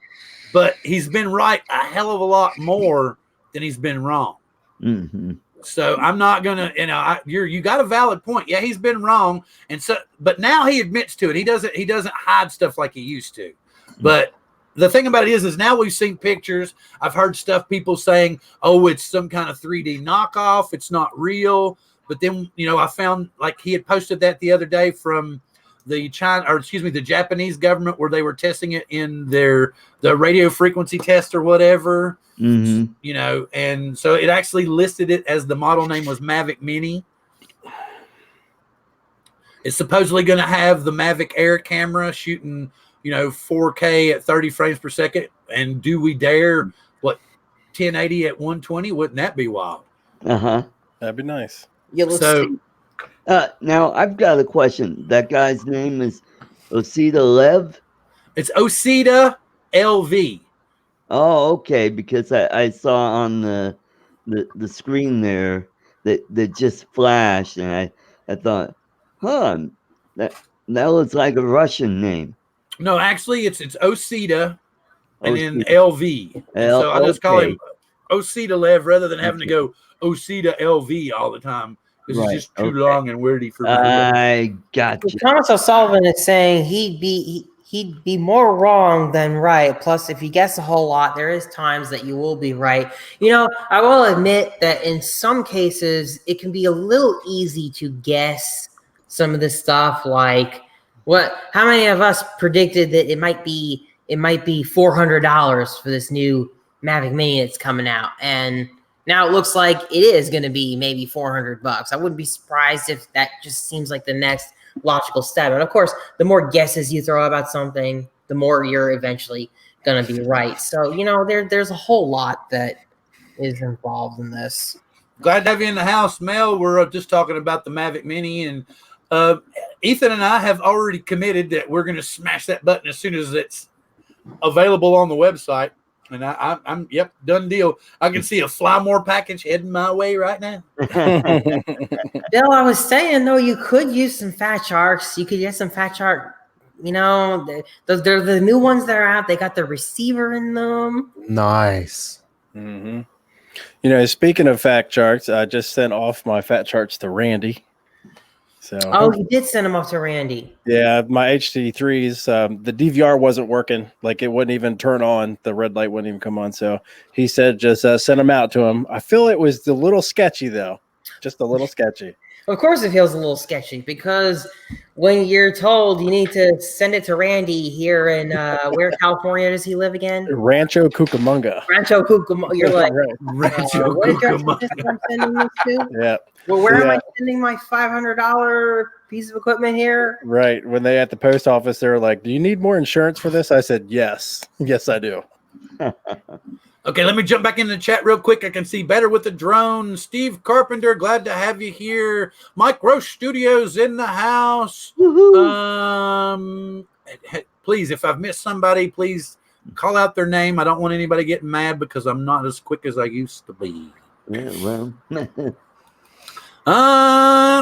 but he's been right a hell of a lot more than he's been wrong. So I'm not going to, you got a valid point. Yeah, he's been wrong. And so, but now he admits to it. He doesn't hide stuff like he used to. But the thing about it is now we've seen pictures. I've heard people saying, oh, it's some kind of 3D knockoff. It's not real. But then, I found like he had posted that the other day from the Japanese government where they were testing it in the radio frequency test or whatever, and so it actually listed it as the model name was Mavic Mini. It's supposedly going to have the Mavic Air camera shooting, 4K at 30 frames per second. And do we dare 1080 at 120? Wouldn't that be wild? That'd be nice. Yeah, now I've got a question. That guy's name is Osita Lev? It's Osita LV. Oh, okay. Because I saw on the screen there that just flashed, and I thought, that looks like a Russian name. No, actually, it's Osita and then LV. And so I just call him Osita Lev rather than having to go Osita LV all the time. This is just too long and wordy for me. I got you. Thomas O'Sullivan is saying he'd be more wrong than right. Plus, if you guess a whole lot, there is times that you will be right. I will admit that in some cases, it can be a little easy to guess some of this stuff. Like, how many of us predicted that it might be $400 for this new Mavic Mini that's coming out, and now it looks like it is going to be maybe $400. I wouldn't be surprised if that just seems like the next logical step. And of course, the more guesses you throw about something, the more you're eventually going to be right. So, there's a whole lot that is involved in this. Glad to have you in the house, Mel. We're just talking about the Mavic Mini, and Ethan and I have already committed that we're going to smash that button as soon as it's available on the website. And I'm done deal. I can see a Flymore package heading my way right now. Bill, I was saying though, you could use some Fat Sharks. You could get some Fat Shark. They're the new ones that are out. They got the receiver in them. Nice. Mm-hmm. You know, speaking of fat charts, I just sent off my fat charts to Randy. So, Oh, you did send them off to Randy. yeah, my HD3s, the DVR wasn't working. Like, it wouldn't even turn on. The red light wouldn't even come on. So he said just send them out to him. I feel it was a little sketchy, though. Just a little sketchy. Of course, it feels a little sketchy because when you're told you need to send it to Randy here in where California does he live again? Rancho Cucamonga. Rancho Cucamonga. You're like, Right. Rancho what address Cucamonga. is this I'm sending this to? Yeah. Well, where am Yeah. I sending my $500 piece of equipment here? Right. When they at the post office, they were like, "Do you need more insurance for this?" I said, "Yes. Yes, I do." Okay, let me jump back in the chat real quick. I can see better with the drone. Steve Carpenter, glad to have you here. Mike Roche Studios in the house. Please, if I've missed somebody, please call out their name. I don't want anybody getting mad because I'm not as quick as I used to be. Yeah, well,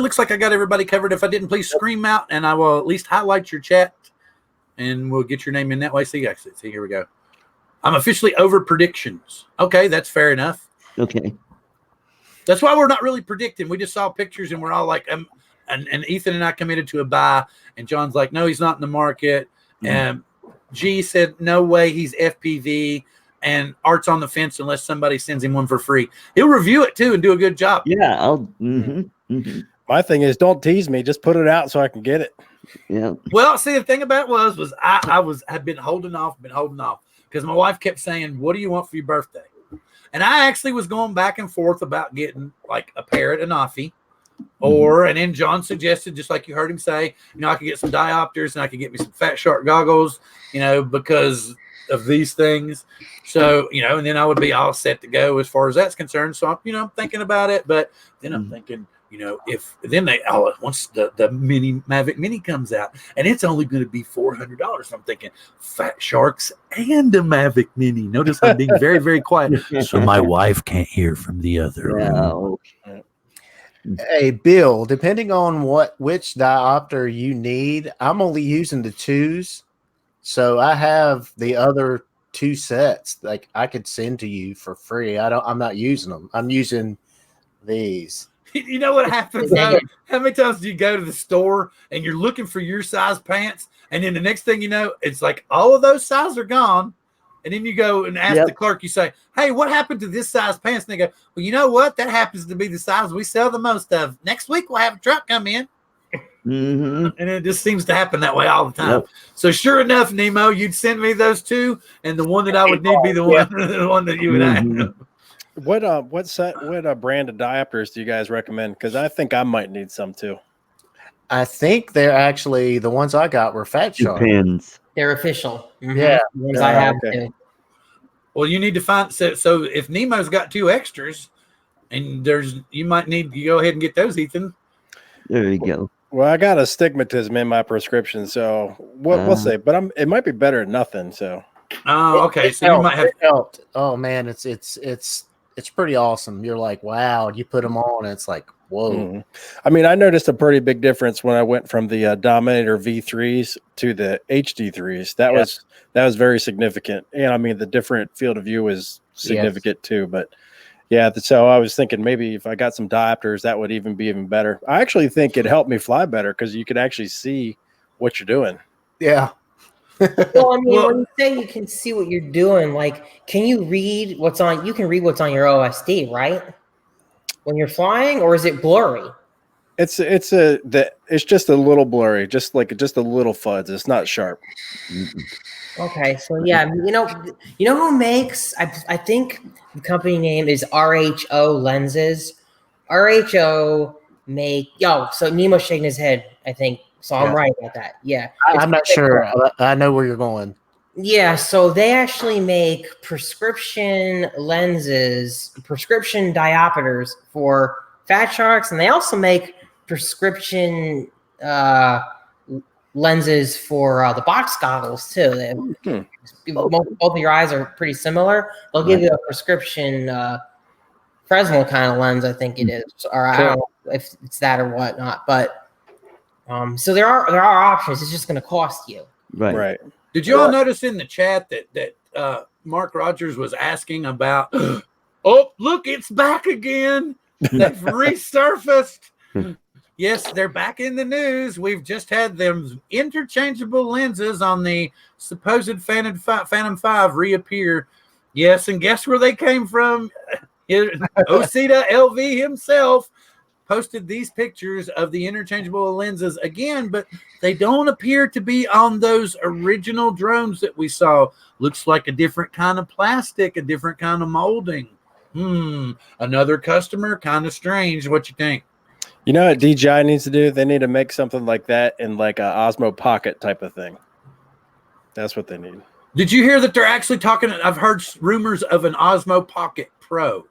Looks like I got everybody covered. If I didn't, please scream out, and I will at least highlight your chat, and we'll get your name in that way. See, here we go. I'm officially over predictions. Okay, that's fair enough. okay. That's why we're not really predicting. We just saw pictures, and we're all like, and Ethan and I committed to a buy, and John's like, no, he's not in the market. And G said, no way, he's FPV, and Art's on the fence unless somebody sends him one for free. He'll review it too and do a good job. Yeah, I'll. My thing is, don't tease me. Just put it out so I can get it. Yeah. Well, see, the thing about it was I had been holding off because my wife kept saying, what do you want for your birthday? And I actually was going back and forth about getting like a parrot, an offie, and then John suggested, just like you heard him say, I could get some diopters and I could get me some Fat Shark goggles, because of these things. So, and then I would be all set to go as far as that's concerned. So, I'm thinking about it, but then I'm thinking, if then once the Mavic Mini comes out and it's only going to be $400, I'm thinking Fat Sharks and a Mavic Mini. Notice I'm being very, very quiet, so my wife can't hear from the other room. Hey, Bill, depending on which diopter you need, I'm only using the 2s. So I have the other 2 sets like I could send to you for free. I'm not using them. I'm using these. You know what happens though? How many times do you go to the store and you're looking for your size pants, and then the next thing you know, it's like all of those sizes are gone, and then you go and ask the clerk, you say, hey, what happened to this size pants? And they go, well, you know what? That happens to be the size we sell the most of. Next week we'll have a truck come in. And it just seems to happen that way all the time. So sure enough, Nemo, you'd send me those 2, and the one that I would need be the one that you would have. What brand of diopters do you guys recommend? Because I think I might need some too. I think they're actually the ones I got were Fat Shark. Depends. They're official. Yeah. The ones I have okay. too. Well, you need to find so if Nemo's got 2 extras, and you might need to go ahead and get those, Ethan. There you go. Well, I got astigmatism in my prescription, so we'll say. But it might be better than nothing. So. Oh, okay. So you might have helped. Oh man, it's pretty awesome. You're like, wow. You put them on, and it's like, whoa. I mean, I noticed a pretty big difference when I went from the Dominator V3s to the HD3s. That was very significant, and I mean the different field of view is significant too. But yeah, so I was thinking maybe if I got some diopters, that would be even better. I actually think it helped me fly better because you could actually see what you're doing. Yeah. Well, I mean, when you say you can see what you're doing, like, can you read what's on? You can read what's on your OSD, right? When you're flying, or is it blurry? It's just a little blurry, just a little fuzz. It's not sharp. Okay, so yeah, you know who makes? I think the company name is RHO Lenses. RHO so Nemo's shaking his head, I think. So I'm right about that. Yeah. I'm not sure. I know where you're going. Yeah, so they actually make prescription lenses, prescription diopters for Fat Sharks, and they also make prescription lenses for the box goggles too. Both of your eyes are pretty similar. They'll give you a prescription Fresnel kind of lens, I think it is, or I don't know if it's that or whatnot, but. So there are options. It's just going to cost you. Right. Did you all notice in the chat that Mark Rogers was asking about, oh, look, it's back again. They've resurfaced. Yes, they're back in the news. We've just had them interchangeable lenses on the supposed Phantom 5 reappear. Yes, and guess where they came from? Osita LV himself posted these pictures of the interchangeable lenses again, but they don't appear to be on those original drones that we saw. Looks like a different kind of plastic, a different kind of molding. Another customer, kind of strange. What you think? You know what DJI needs to do? They need to make something like that in like a Osmo Pocket type of thing. That's what they need. Did you hear that they're actually talking? I've heard rumors of an Osmo Pocket Pro.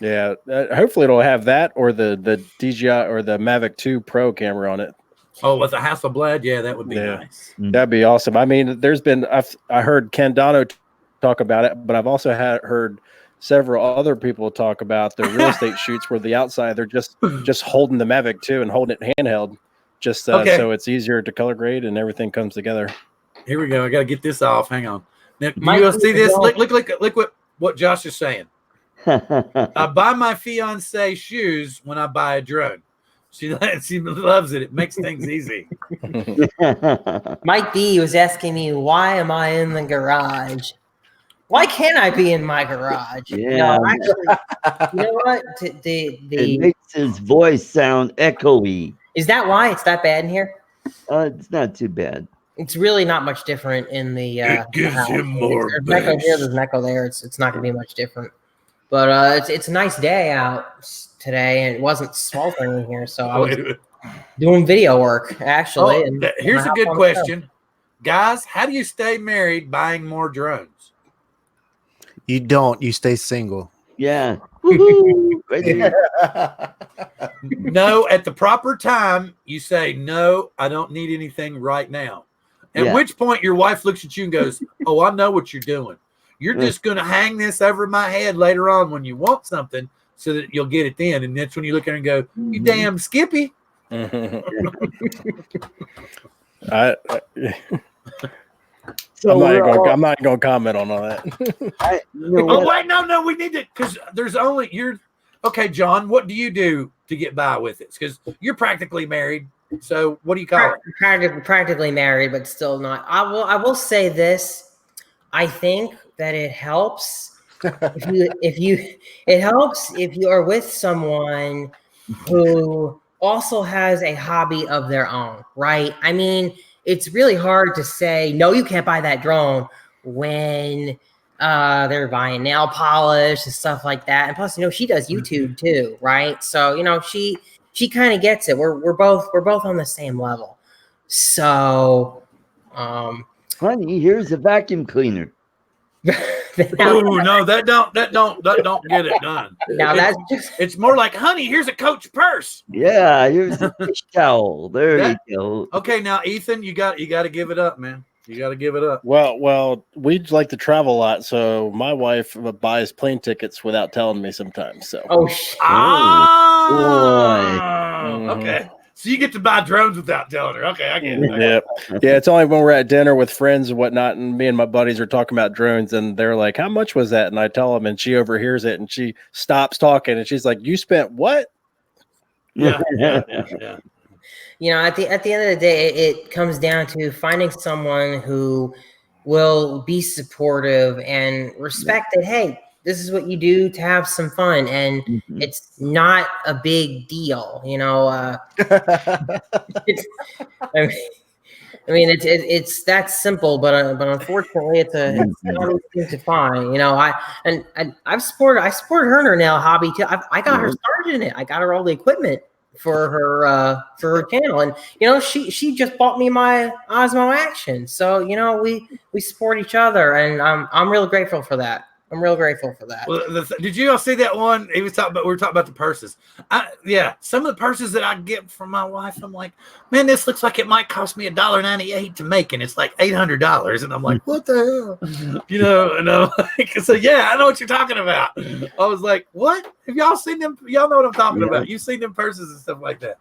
Yeah, hopefully it'll have that or the DJI or the Mavic 2 Pro camera on it. Oh, with a Hasselblad? Yeah, that would be nice. That'd be awesome. I mean, there's been I heard Ken Dono talk about it, but I've also heard several other people talk about the real estate shoots where the outside they're just holding the Mavic 2 and holding it handheld, just so it's easier to color grade and everything comes together. Here we go. I got to get this off. Hang on. Now, you see this? Look what Josh is saying. I buy my fiance shoes when I buy a drone. She loves it. It makes things easy. Mike B was asking me, why am I in the garage? Why can't I be in my garage? Yeah. No, actually, you know what? It makes his voice sound echoey. Is that why it's that bad in here? It's not too bad. It's really not much different in the. It gives him more. There's an echo here. There's an echo there. It's not going to be much different. But it's a nice day out today, and it wasn't sweltering in here, so I was doing video work actually. Oh, here's a good question, guys. How do you stay married buying more drones? You don't. You stay single. Yeah. No, at the proper time, you say, no, I don't need anything right now. At which point your wife looks at you and goes, oh, I know what you're doing. You're just going to hang this over my head later on when you want something so that you'll get it then. And that's when you look at her and go, you damn Skippy. So I'm not going to comment on all that. Wait, no, we need to, because there's only, okay, John, what do you do to get by with it? Because you're practically married. So what do you call it? Practically married, but still not. I will say this. I think that it helps if you are with someone who also has a hobby of their own, right? I mean, it's really hard to say, no, you can't buy that drone when they're buying nail polish and stuff like that. And plus, she does YouTube too, right? So, she kind of gets it. We're both on the same level. So, honey, here's a vacuum cleaner. Oh no, that don't get it done. Now it's more like, honey, here's a Coach purse. Yeah, here's a fish towel. There you go. Okay, now Ethan, you got to give it up, man. You got to give it up. Well, we like to travel a lot, so my wife buys plane tickets without telling me sometimes. So Okay. So you get to buy drones without telling her. Okay, I get it. Yeah. It's only when we're at dinner with friends and whatnot, and me and my buddies are talking about drones, and they're like, "How much was that?" And I tell them, and she overhears it, and she stops talking, and she's like, "You spent what?" Yeah. At the end of the day, it comes down to finding someone who will be supportive and respect that, hey, this is what you do to have some fun, and it's not a big deal, it's that simple, but unfortunately, it's not easy to find. I support her in her nail hobby too. I got her started in it. I got her all the equipment for her channel, and she just bought me my Osmo Action. So we support each other, and I'm real grateful for that. I'm real grateful for that. Well, did you all see that one? We were talking about the purses. Some of the purses that I get from my wife, I'm like, man, this looks like it might cost me $1.98 to make, and it's like $800. And I'm like, what the hell? And I'm like, so yeah, I know what you're talking about. I was like, what? Have y'all seen them? Y'all know what I'm talking about. You've seen them purses and stuff like that.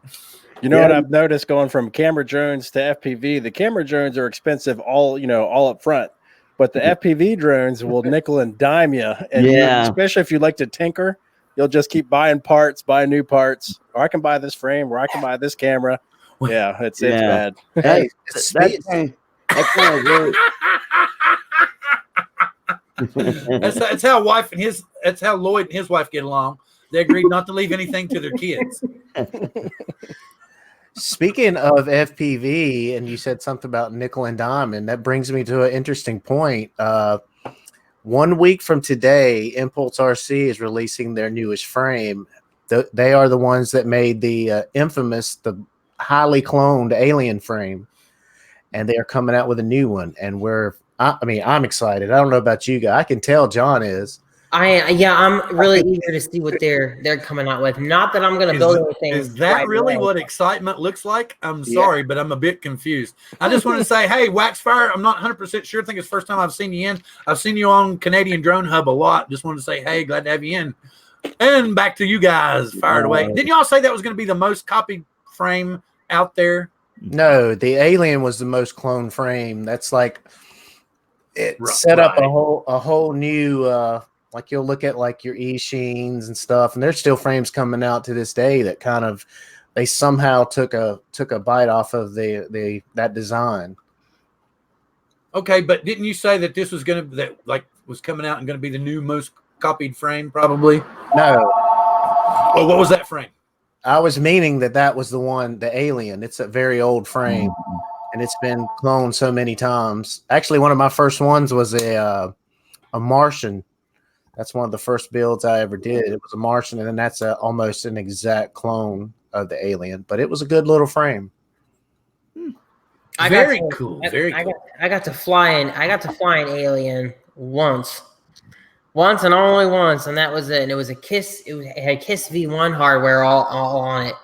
What I've noticed going from camera drones to FPV, the camera drones are expensive all up front. but the FPV drones will nickel and dime you. And especially if you like to tinker, you'll just keep buying parts, buy new parts. Or I can buy this frame, or I can buy this camera. Yeah, it's bad. Hey, That's kind of weird. That's how Lloyd and his wife get along. They agreed not to leave anything to their kids. Speaking of FPV, and you said something about nickel and dime, and that brings me to an interesting point. 1 week from today, Impulse RC is releasing their newest frame. They are the ones that made the infamous, the highly cloned Alien frame, and they are coming out with a new one. And I'm excited. I don't know about you guys. I can tell John is. I'm really eager to see what they're coming out with. Not that I'm going to build anything. Is that really what excitement looks like? I'm sorry, but I'm a bit confused. I just want to say, hey, Waxfire, I'm not 100% sure. I think it's the first time I've seen you in. I've seen you on Canadian Drone Hub a lot. Just wanted to say, hey, glad to have you in. And back to you guys. Fired away. Didn't y'all say that was going to be the most copied frame out there? No, the Alien was the most cloned frame. That's like it set up a whole new like you'll look at like your E-Sheens and stuff, and there's still frames coming out to this day that kind of they somehow took a bite off of that design. Okay, but didn't you say that this was was coming out and going to be the new most copied frame probably? No. Well, what was that frame? I was meaning that was the one, the Alien. It's a very old frame, and it's been cloned so many times. Actually, one of my first ones was a Martian. That's one of the first builds I ever did. It was a Martian, and then that's almost an exact clone of the Alien. But it was a good little frame. Very cool. I got to fly an Alien once and only once, and that was it. And it was a Kiss. It had Kiss V1 hardware all on it.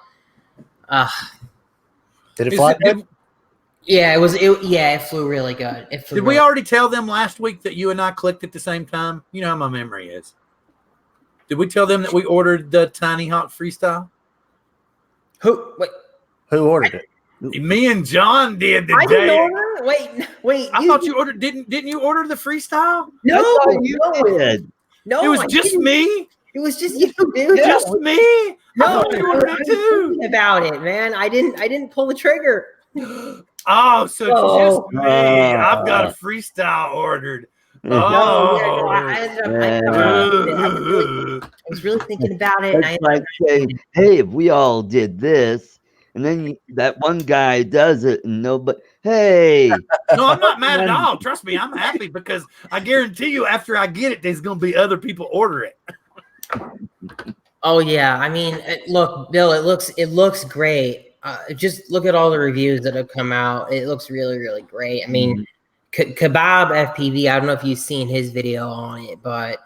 Did it fly? Yeah, it flew really good. Did we already tell them last week that you and I clicked at the same time? You know how my memory is. Did we tell them that we ordered the Tiny Hawk Freestyle? Who ordered it? Me and John did the I day. didn't order. Wait. I thought you ordered. Didn't you order the Freestyle? No, you did. No, it was just me. It was just you, dude. Just me. No, you ordered it too. About it, man. I didn't pull the trigger. Oh, so it's just me. I've got a Freestyle ordered. I was really thinking about it. It's like saying, hey, if we all did this, and then that one guy does it, and nobody, hey. No, I'm not mad at all. Trust me, I'm happy because I guarantee you after I get it, there's going to be other people order it. Oh, yeah. I mean, look, Bill, it looks great. Just look at all the reviews that have come out. It looks really, really great. I mean, Kebab FPV, I don't know if you've seen his video on it, but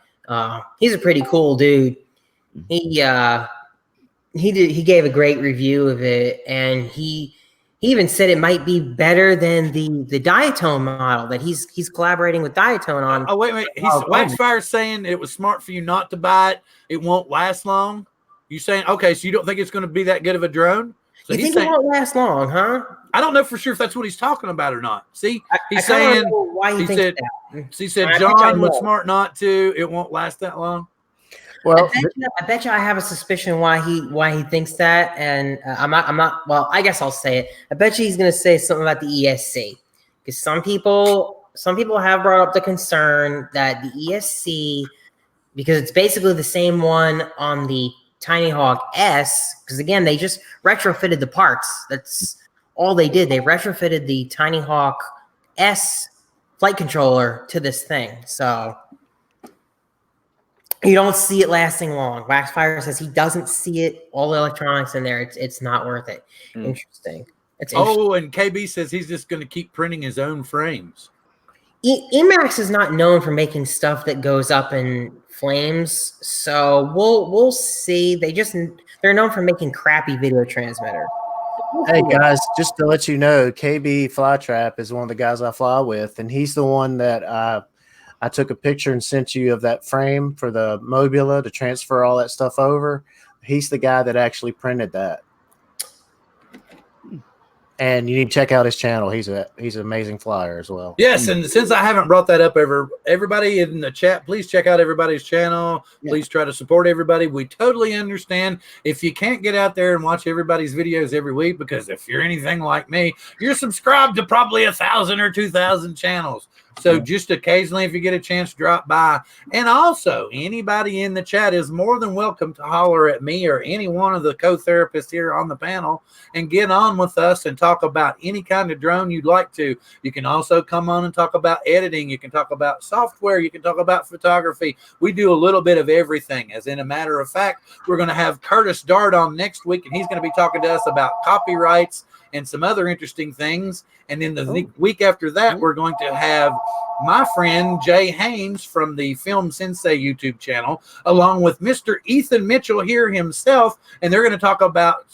he's a pretty cool dude. He gave a great review of it, and he even said it might be better than the Diatone model that he's collaborating with Diatone on. Oh, wait. Waxfire's saying it was smart for you not to buy it. It won't last long. You saying, okay, so you don't think it's going to be that good of a drone? So you think it won't last long, huh? I don't know for sure if that's what he's talking about or not. See, he's saying why he said that. He said John was smart not to. It won't last that long. Well, I bet you I have a suspicion why he thinks that, and I'm not. Well, I guess I'll say it. I bet you he's going to say something about the ESC, because some people have brought up the concern that the ESC, because it's basically the same one on the Tiny Hawk S, because again they just retrofitted the parts. That's all they did. They retrofitted the Tiny Hawk S flight controller to this thing, so you don't see it lasting long. Waxfire says he doesn't see it. All the electronics in there, it's not worth it. Interesting. And KB says he's just going to keep printing his own frames. Emax is not known for making stuff that goes up in flames, so we'll see. They're known for making crappy video transmitter. Hey guys, just to let you know, KB Flytrap is one of the guys I fly with, and he's the one that I took a picture and sent you of that frame for the Mobula to transfer all that stuff over. He's the guy that actually printed that. And you need to check out his channel. He's an amazing flyer as well. Yes, and since I haven't brought that up everybody in the chat, please check out everybody's channel. Please try to support everybody. We totally understand if you can't get out there and watch everybody's videos every week, because if you're anything like me, you're subscribed to probably 1,000 or 2,000 channels. So just occasionally, if you get a chance, drop by. And also, anybody in the chat is more than welcome to holler at me or any one of the co-therapists here on the panel and get on with us and talk about any kind of drone you'd like to. You can also come on and talk about editing. You can talk about software. You can talk about photography. We do a little bit of everything. As in a matter of fact, we're going to have Curtis Dart on next week, and he's going to be talking to us about copyrights and some other interesting things. And then the week after that, we're going to have my friend Jay Haynes from the Film Sensei YouTube channel, along with Mr. Ethan Mitchell here himself. And they're going to talk about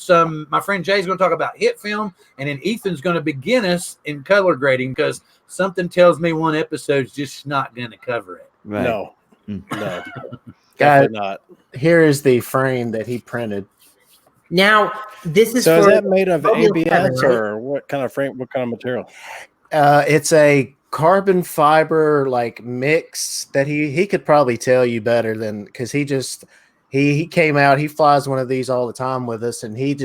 my friend Jay's going to talk about hit film. And then Ethan's going to begin us in color grading, because something tells me one episode's just not going to cover it. Right. No, definitely not. Here is the frame that he printed. Now, this is So for is that made of Mobile ABS 7, right? or what kind of frame? What kind of material? It's a carbon fiber like mix that he could probably tell you better than, because he came out, he flies one of these all the time with us, and he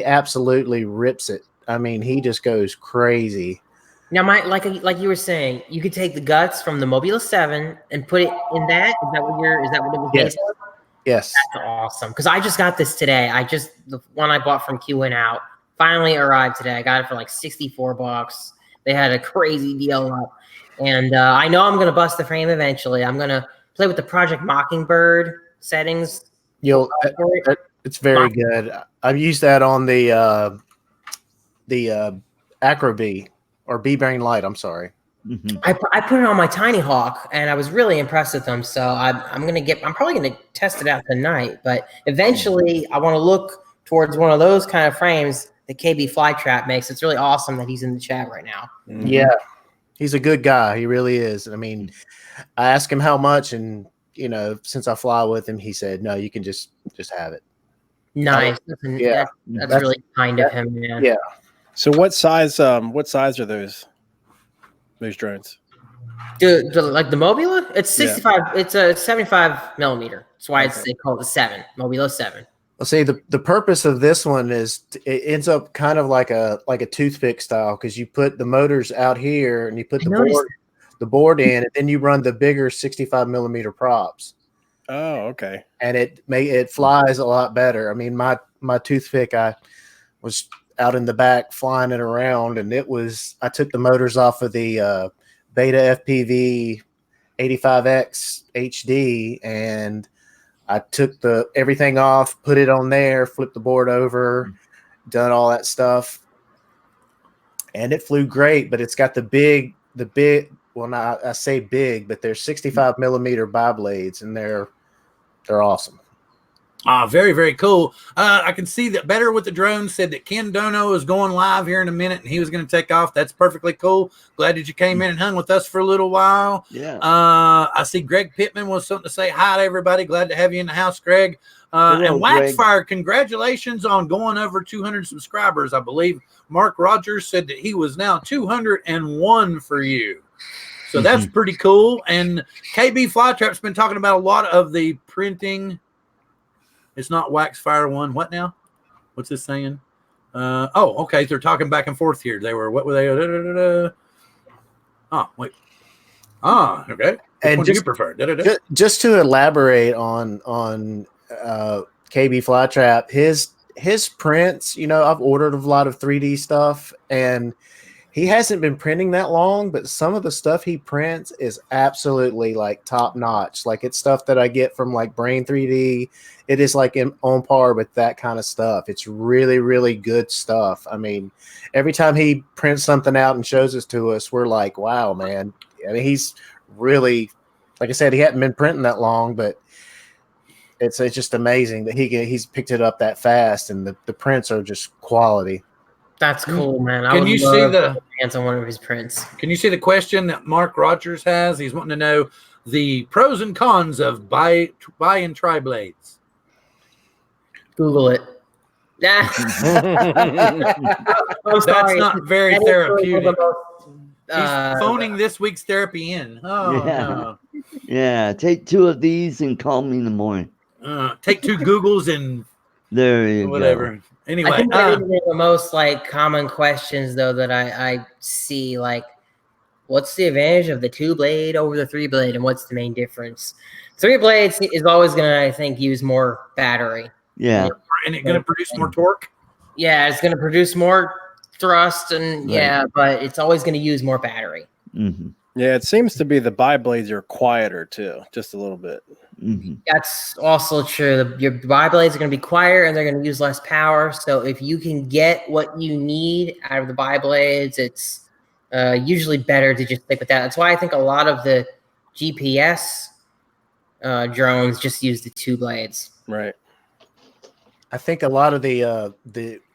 absolutely rips it. I mean, he just goes crazy. Now, like you were saying, you could take the guts from the Mobile 7 and put it in that. Is that what it was based on? Yes. That's awesome. Because I just got this today. The one I bought from Q and Out finally arrived today. I got it for like $64. They had a crazy deal up. And I know I'm going to bust the frame eventually. I'm going to play with the Project Mockingbird settings. It's very good. I've used that on the Acro B, or B-Brain Light, I'm sorry. Mm-hmm. I put it on my Tiny Hawk, and I was really impressed with them. So I'm probably gonna test it out tonight. But eventually, I want to look towards one of those kind of frames that KB Flytrap makes. It's really awesome that he's in the chat right now. Mm-hmm. Yeah, he's a good guy. He really is. I mean, I asked him how much, and since I fly with him, he said, "No, you can just have it." Nice. Yeah, that's really kind of him, man. Yeah. So what size are those drones? Like the Mobula? It's 65. Yeah. It's a 75 millimeter. That's why they call it the 7, Mobula 7. Well, see, the purpose of this one is it ends up kind of like a toothpick style, because you put the motors out here and you put the board in, and then you run the bigger 65 millimeter props. Oh, okay. And it flies a lot better. I mean, my toothpick, I was out in the back flying it around, and I took the motors off of the Beta FPV 85X HD, and I took everything off, put it on there, flipped the board over, done all that stuff, and it flew great. But it's got the big. Well, not I say big, but they're 65 millimeter bi-blades, and they're awesome. Very, very cool. I can see that Better with the Drone said that Ken Dono is going live here in a minute, and he was going to take off. That's perfectly cool. Glad that you came in and hung with us for a little while. Yeah. I see Greg Pittman was something to say hi to everybody. Glad to have you in the house, Greg. And Waxfire, congratulations on going over 200 subscribers. I believe Mark Rogers said that he was now 201 for you. So that's pretty cool. And KB Flytrap's been talking about a lot of the printing. It's not Waxfire one. What now? What's this saying? Okay. They're talking back and forth here. What were they? Oh, wait. Okay. And what do you prefer? Just to elaborate on KB Flytrap, his prints, I've ordered a lot of 3D stuff, and he hasn't been printing that long, but some of the stuff he prints is absolutely like top notch. Like, it's stuff that I get from like Brain 3D. It is like on par with that kind of stuff. It's really, really good stuff. I mean, every time he prints something out and shows it to us, we're like, wow, man. I mean, he's really, like I said, he hadn't been printing that long, but it's just amazing that he's picked it up that fast, and the prints are just quality. That's cool, man. Can you see the hands on one of his prints? Can you see the question that Mark Rogers has? He's wanting to know the pros and cons of buy and try blades. Google it. I'm That's sorry. not very That is really one therapeutic. of the most, He's phoning this week's therapy in. Oh, Yeah. Yeah, take 2 of these and call me in the morning. no. Take 2 Googles and There you whatever. go. Anyway, I think that is one of the most like common questions though that I see. Like, what's the advantage of the 2-blade over the 3-blade, and what's the main difference? 3 blades is always gonna, I think, use more battery. Yeah. and it's going to produce more torque. Yeah, it's gonna produce more thrust, and Right. yeah, but it's always gonna use more battery. Mm-hmm. Yeah, it seems to be the bi-blades are quieter too, just a little bit. Mm-hmm. That's also true. Your bi-blades are going to be quieter and they're going to use less power. So if you can get what you need out of the bi-blades, it's usually better to just stick with that. That's why I think a lot of the GPS drones just use the 2 blades. Right. I think a lot of the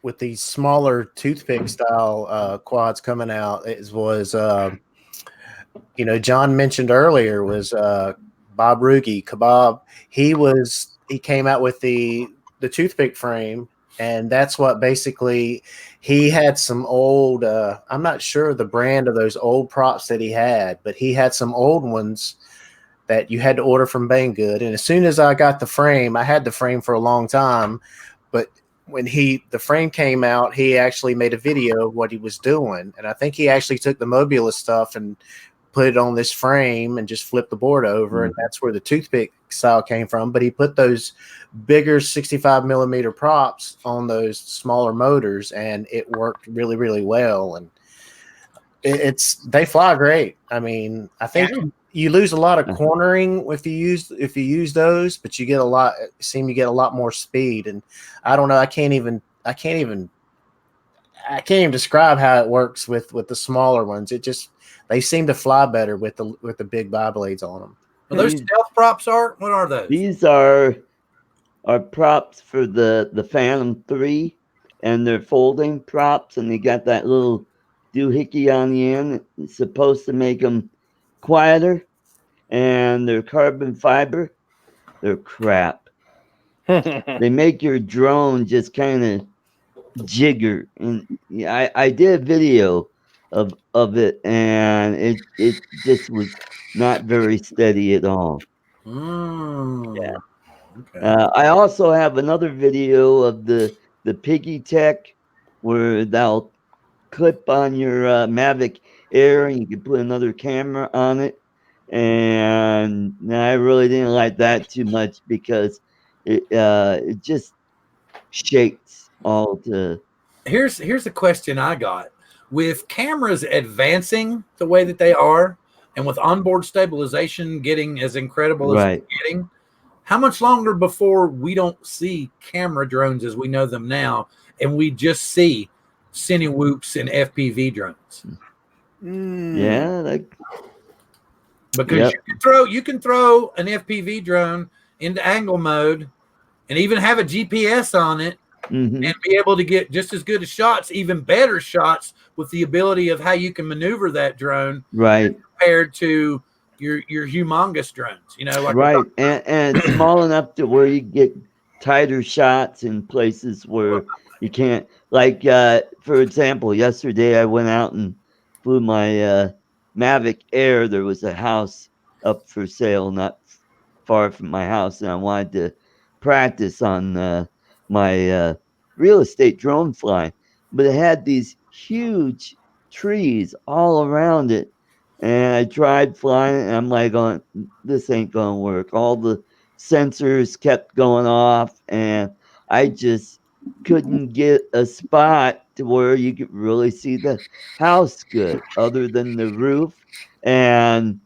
with these smaller toothpick style quads coming out was John mentioned earlier was Bob Ruge, Kebab. He came out with the toothpick frame, and that's what basically he had some old I'm not sure the brand of those old props that he had, but he had some old ones that you had to order from Banggood. And as soon as I got the frame, I had the frame for a long time, but when the frame came out, he actually made a video of what he was doing. And I think he actually took the Mobula stuff and put it on this frame and just flipped the board over. And that's where the toothpick style came from. But he put those bigger 65 millimeter props on those smaller motors, and it worked really, really well. And they fly great. I mean, I think you lose a lot of cornering if you use those, but you get a lot more speed. And I don't know, I can't even describe how it works with the smaller ones. They seem to fly better with the big bi-blades on them. Are those stealth props, Art? What are those? These are props for the Phantom 3, and they're folding props, and they got that little doohickey on the end. It's supposed to make them quieter, and they're carbon fiber. They're crap. They make your drone just kind of jigger. And I did a video of it, and it just was not very steady at all. Yeah. Okay. I also have another video of the Piggy Tech where they'll clip on your Mavic Air, and you can put another camera on it. And I really didn't like that too much because it just shakes all the. Here's a question I got. With cameras advancing the way that they are, and with onboard stabilization getting as incredible as it's getting, how much longer before we don't see camera drones as we know them now, and we just see Cinewhoops and FPV drones? Yeah, because you can throw an FPV drone into angle mode and even have a GPS on it, and be able to get just as good as shots, even better shots, with the ability of how you can maneuver that drone compared to your humongous drones, like and it's small enough to where you get tighter shots in places where you can't. Like for example, yesterday I went out and flew my Mavic Air. There was a house up for sale not far from my house, and I wanted to practice on my real estate drone flying, but it had these huge trees all around it. And I tried flying it, and I'm like, this ain't going to work. All the sensors kept going off, and I just couldn't get a spot to where you could really see the house good, other than the roof and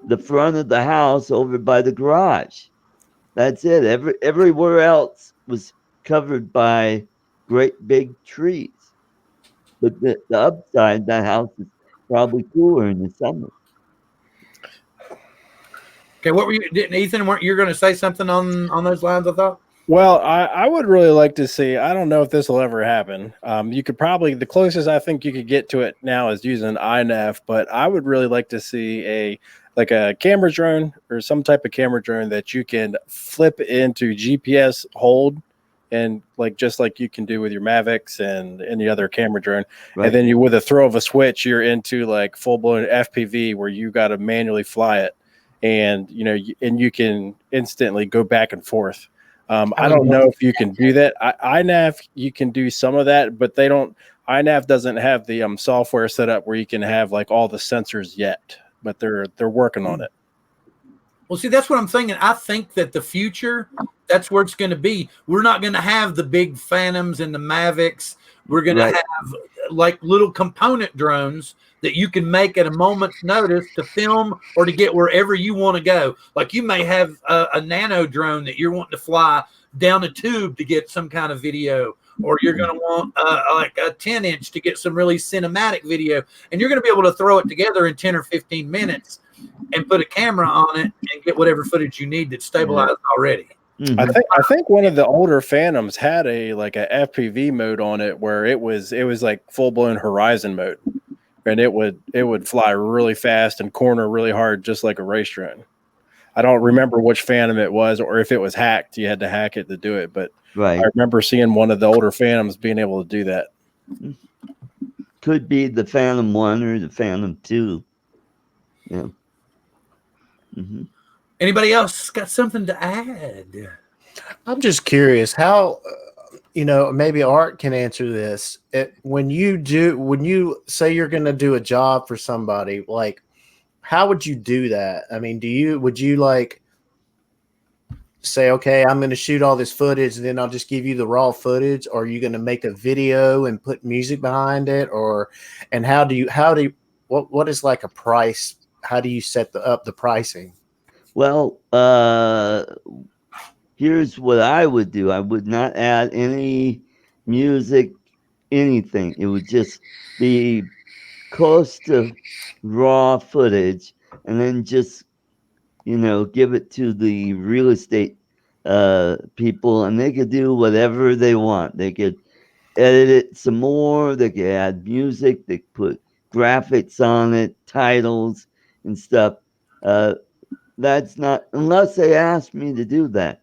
the front of the house over by the garage. That's it. Everywhere else was covered by great big trees. But the upside, that house is probably cooler in the summer. Okay, what were you, Ethan? Weren't you going to say something on those lines? I thought. Well, I would really like to see. I don't know if this will ever happen. You could probably, the closest I think you could get to it now is using an iNav, but I would really like to see a camera drone or some type of camera drone that you can flip into GPS hold and like just like you can do with your Mavics and any other camera drone. Right. And then you, with a throw of a switch, you're into like full blown FPV where you got to manually fly it, and you know, and you can instantly go back and forth. I don't know if you can do that. iNav, you can do some of that, but they don't. iNav doesn't have the software set up where you can have like all the sensors yet, but they're working on it. Well, see, that's what I'm thinking. I think that the future, that's where it's going to be. We're not going to have the big Phantoms and the Mavics. We're going to have like little component drones that you can make at a moment's notice to film or to get wherever you want to go. Like you may have a nano drone that you're wanting to fly down a tube to get some kind of video, or you're going to want like a 10-inch to get some really cinematic video, and you're going to be able to throw it together in 10 or 15 minutes and put a camera on it and get whatever footage you need that's stabilized already. Mhm. I think one of the older Phantoms had a FPV mode on it where it was like full blown horizon mode, and it would fly really fast and corner really hard, just like a race drone. I don't remember which Phantom it was, or if it was hacked. You had to hack it to do it, but Right. I remember seeing one of the older Phantoms being able to do that. Could be the Phantom 1 or the Phantom 2. Yeah. Mm-hmm. Anybody else got something to add? I'm just curious how, maybe Art can answer this. When you say you're going to do a job for somebody, like, how would you do that? I mean, would you like say, okay, I'm going to shoot all this footage and then I'll just give you the raw footage? Or are you going to make a video and put music behind it? And what is like a price? How do you set up the pricing? Well, here's what I would do. I would not add any music, anything. It would just be close to raw footage, and then just, give it to the real estate people, and they could do whatever they want. They could edit it some more. They could add music. They could put graphics on it, titles and stuff. That's not, unless they ask me to do that.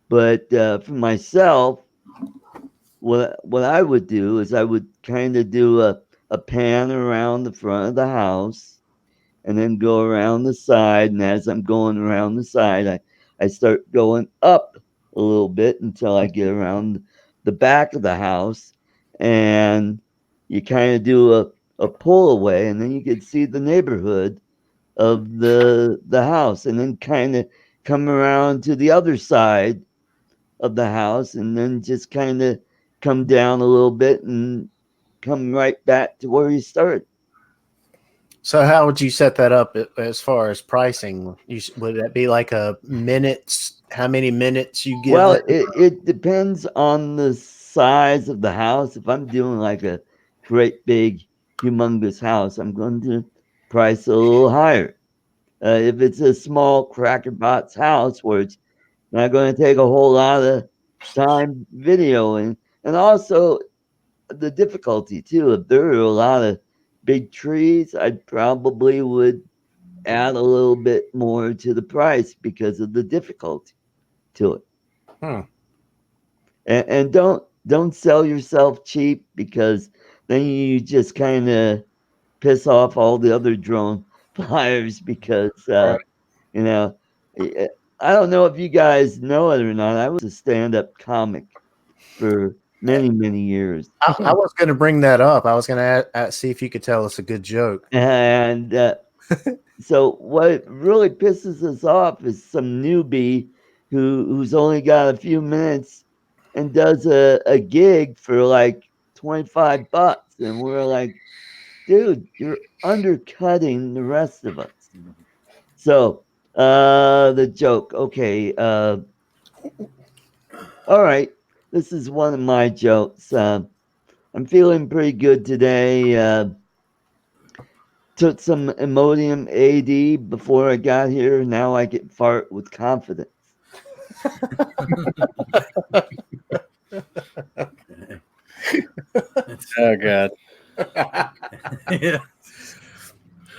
But for myself, what I would do is I would kind of do a pan around the front of the house, and then go around the side. And as I'm going around the side, I start going up a little bit until I get around the back of the house, and you kind of do a pull away, and then you can see the neighborhood of the house, and then kind of come around to the other side of the house, and then just kind of come down a little bit and come right back to where you started. So how would you set that up as far as pricing? Would that be like a minutes? How many minutes you give? Well, it depends on the size of the house. If I'm doing like a great big humongous house, I'm going to price a little higher. If it's a small crackerbox house where it's not going to take a whole lot of time videoing, and also the difficulty too. If there are a lot of big trees, I probably would add a little bit more to the price because of the difficulty to it. And don't sell yourself cheap, because then you just kind of piss off all the other drone flyers, because I don't know if you guys know it or not. I was a stand-up comic for many years. I was going to bring that up. I was going to see if you could tell us a good joke. And so what really pisses us off is some newbie who's only got a few minutes and does a gig for like $25, and we're like, dude, you're undercutting the rest of us. So the joke, okay, all right, this is one of my jokes. I'm feeling pretty good today. Took some Imodium AD before I got here. Now I get fart with confidence. Oh God. Yeah.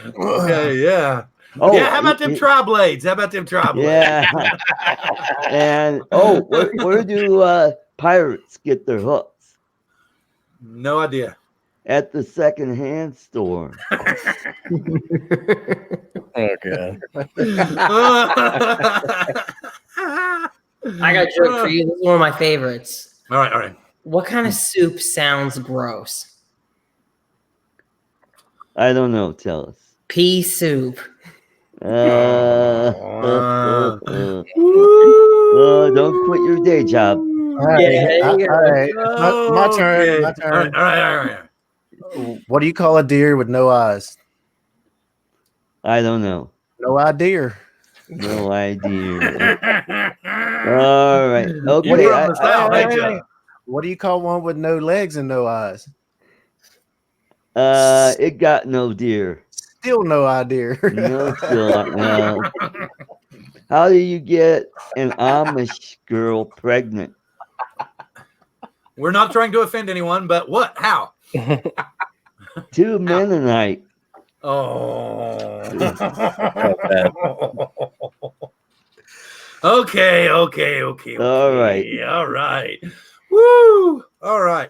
Okay, yeah. Oh, yeah, how about them tri-blades? How about them tri-blades? Yeah. And where do pirates get their hooks? No idea. At the secondhand store. Okay. I got a joke for you. This is one of my favorites. All right, all right. What kind of soup sounds gross? I don't know. Tell us. Pea soup. Don't quit your day job. All right, Yeah, there you all right. My turn. Okay. My All turn. right, all right. What do you call a deer with no eyes? I don't know. No idea. No idea. All right. Okay. You were on the style, ain't ya? What do you call one with no legs and no eyes? It got no deer. Still no idea. No, still no. How do you get an Amish girl pregnant? We're not trying to offend anyone, but what? How? 2 Mennonite. Oh. Okay. All right. All right. Woo. All right.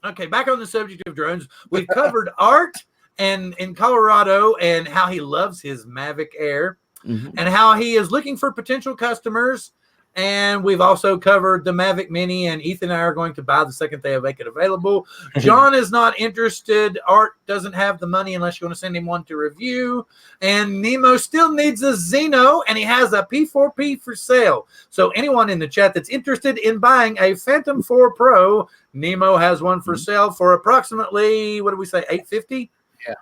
Okay, back on the subject of drones. We've covered Art and in Colorado and how he loves his Mavic Air and how he is looking for potential customers. And we've also covered the Mavic Mini, and Ethan and I are going to buy the second they make it available. John is not interested. Art doesn't have the money unless you want to send him one to review. And Nemo still needs a Xeno, and he has a P4P for sale. So anyone in the chat that's interested in buying a Phantom 4 Pro, Nemo has one for sale for approximately, what did we say, $850? Yeah.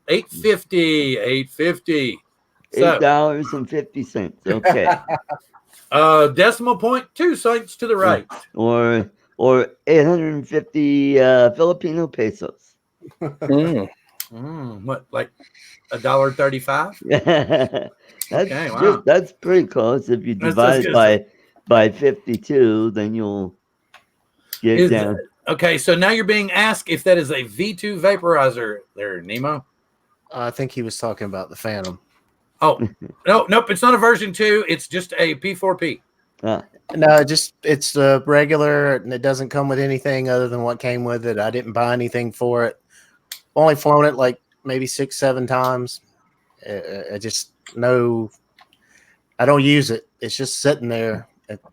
$850. So, $8.50. Okay. decimal point 2 cents to the right. Or 850 Filipino pesos. What, like $1.35? Okay, wow. That's pretty close. If you divide it by 52, then you'll get down. Okay, so now you're being asked if that is a V2 vaporizer there, Nemo. I think he was talking about the Phantom. Oh, nope, it's not a version 2. It's just a P4P. No, it's the regular, and it doesn't come with anything other than what came with it. I didn't buy anything for it. Only flown it like maybe 6-7 times. I don't use it. It's just sitting there.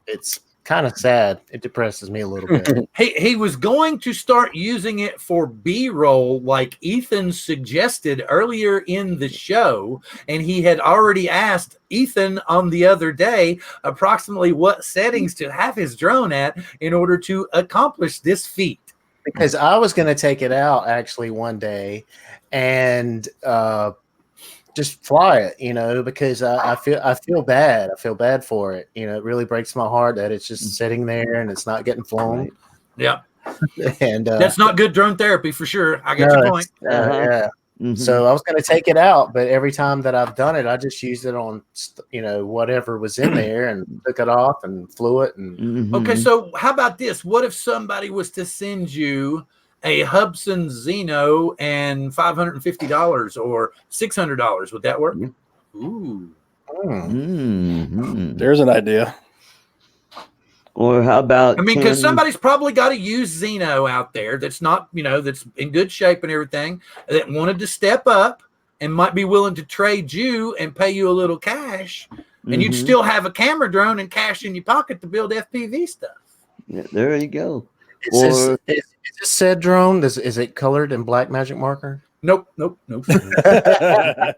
It's kind of sad. It depresses me a little bit. He was going to start using it for B-roll like Ethan suggested earlier in the show, and he had already asked Ethan on the other day approximately what settings to have his drone at in order to accomplish this feat. Because I was going to take it out actually one day and just fly it, because I feel bad. I feel bad for it. It really breaks my heart that it's just sitting there and it's not getting flown. Right. Yeah. And that's not good drone therapy for sure. I get your point. Yeah. So I was going to take it out, but every time that I've done it, I just used it on, whatever was in there and took it off and flew it. And Okay, so how about this? What if somebody was to send you a Hubsan Xeno and $550 or $600? Would that work? Ooh. There's an idea. Or how about because somebody's probably got a used Xeno out there that's not, that's in good shape and everything, that wanted to step up and might be willing to trade you and pay you a little cash, and you'd still have a camera drone and cash in your pocket to build FPV stuff. Yeah, there you go. Is this said drone? Is it colored in black magic marker? Nope. That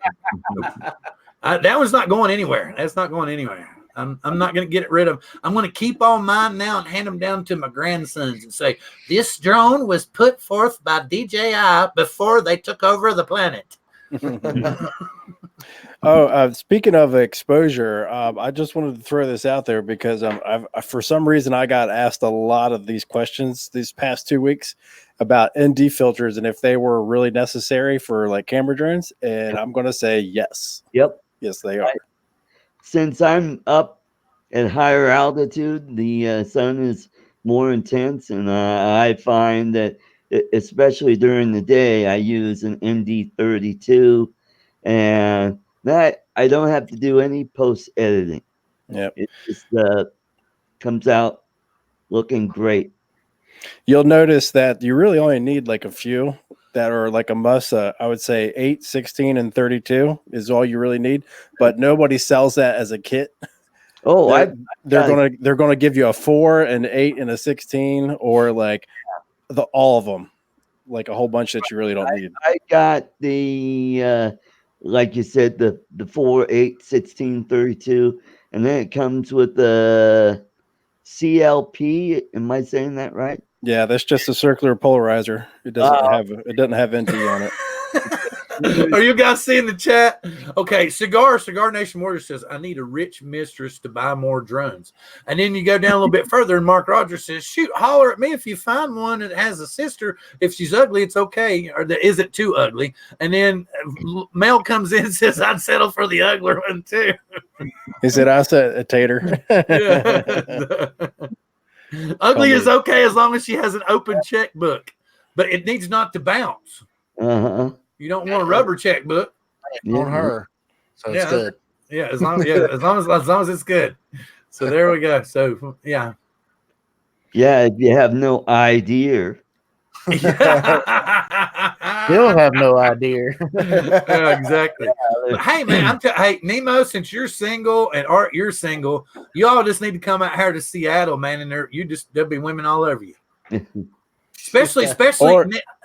one's not going anywhere. That's not going anywhere. I'm not going to get rid of. I'm going to keep all mine now and hand them down to my grandsons and say, this drone was put forth by DJI before they took over the planet. Speaking of exposure, I just wanted to throw this out there because for some reason I got asked a lot of these questions these past 2 weeks about ND filters and if they were really necessary for like camera drones, and I'm going to say yes. Yep. Yes, they are. Since I'm up at higher altitude, the sun is more intense, and I find that, especially during the day, I use an ND32, and that I don't have to do any post editing. Yeah, it just comes out looking great. You'll notice that you really only need like a few that are like a must. I would say 8, 16, and 32 is all you really need. But nobody sells that as a kit. Oh, they're gonna give you a 4, an 8, and a 16, or like all of them, like a whole bunch that you really don't need. I got the like you said, the 4, 8, 16, 32, and then it comes with the CLP. Am I saying that right? Yeah, that's just a circular polarizer. It doesn't have NT on it. Are you guys seeing the chat? Okay, Cigar Nation Warrior says, I need a rich mistress to buy more drones. And then you go down a little bit further, and Mark Rogers says, shoot, holler at me if you find one that has a sister. If she's ugly, it's okay. Or is it too ugly? And then Mel comes in and says, I'd settle for the uglier one too. He said, I said a tater. Ugly is okay as long as she has an open checkbook, but it needs not to bounce. Uh-huh. You don't want a rubber checkbook On her, so it's good. Yeah, as long as it's good. So there we go. So yeah. Yeah, if you have no idea. You'll have no idea. Yeah, exactly. But hey, man, hey Nemo, since you're single and Art, you're single, you all just need to come out here to Seattle, man, and there'll be women all over you. Especially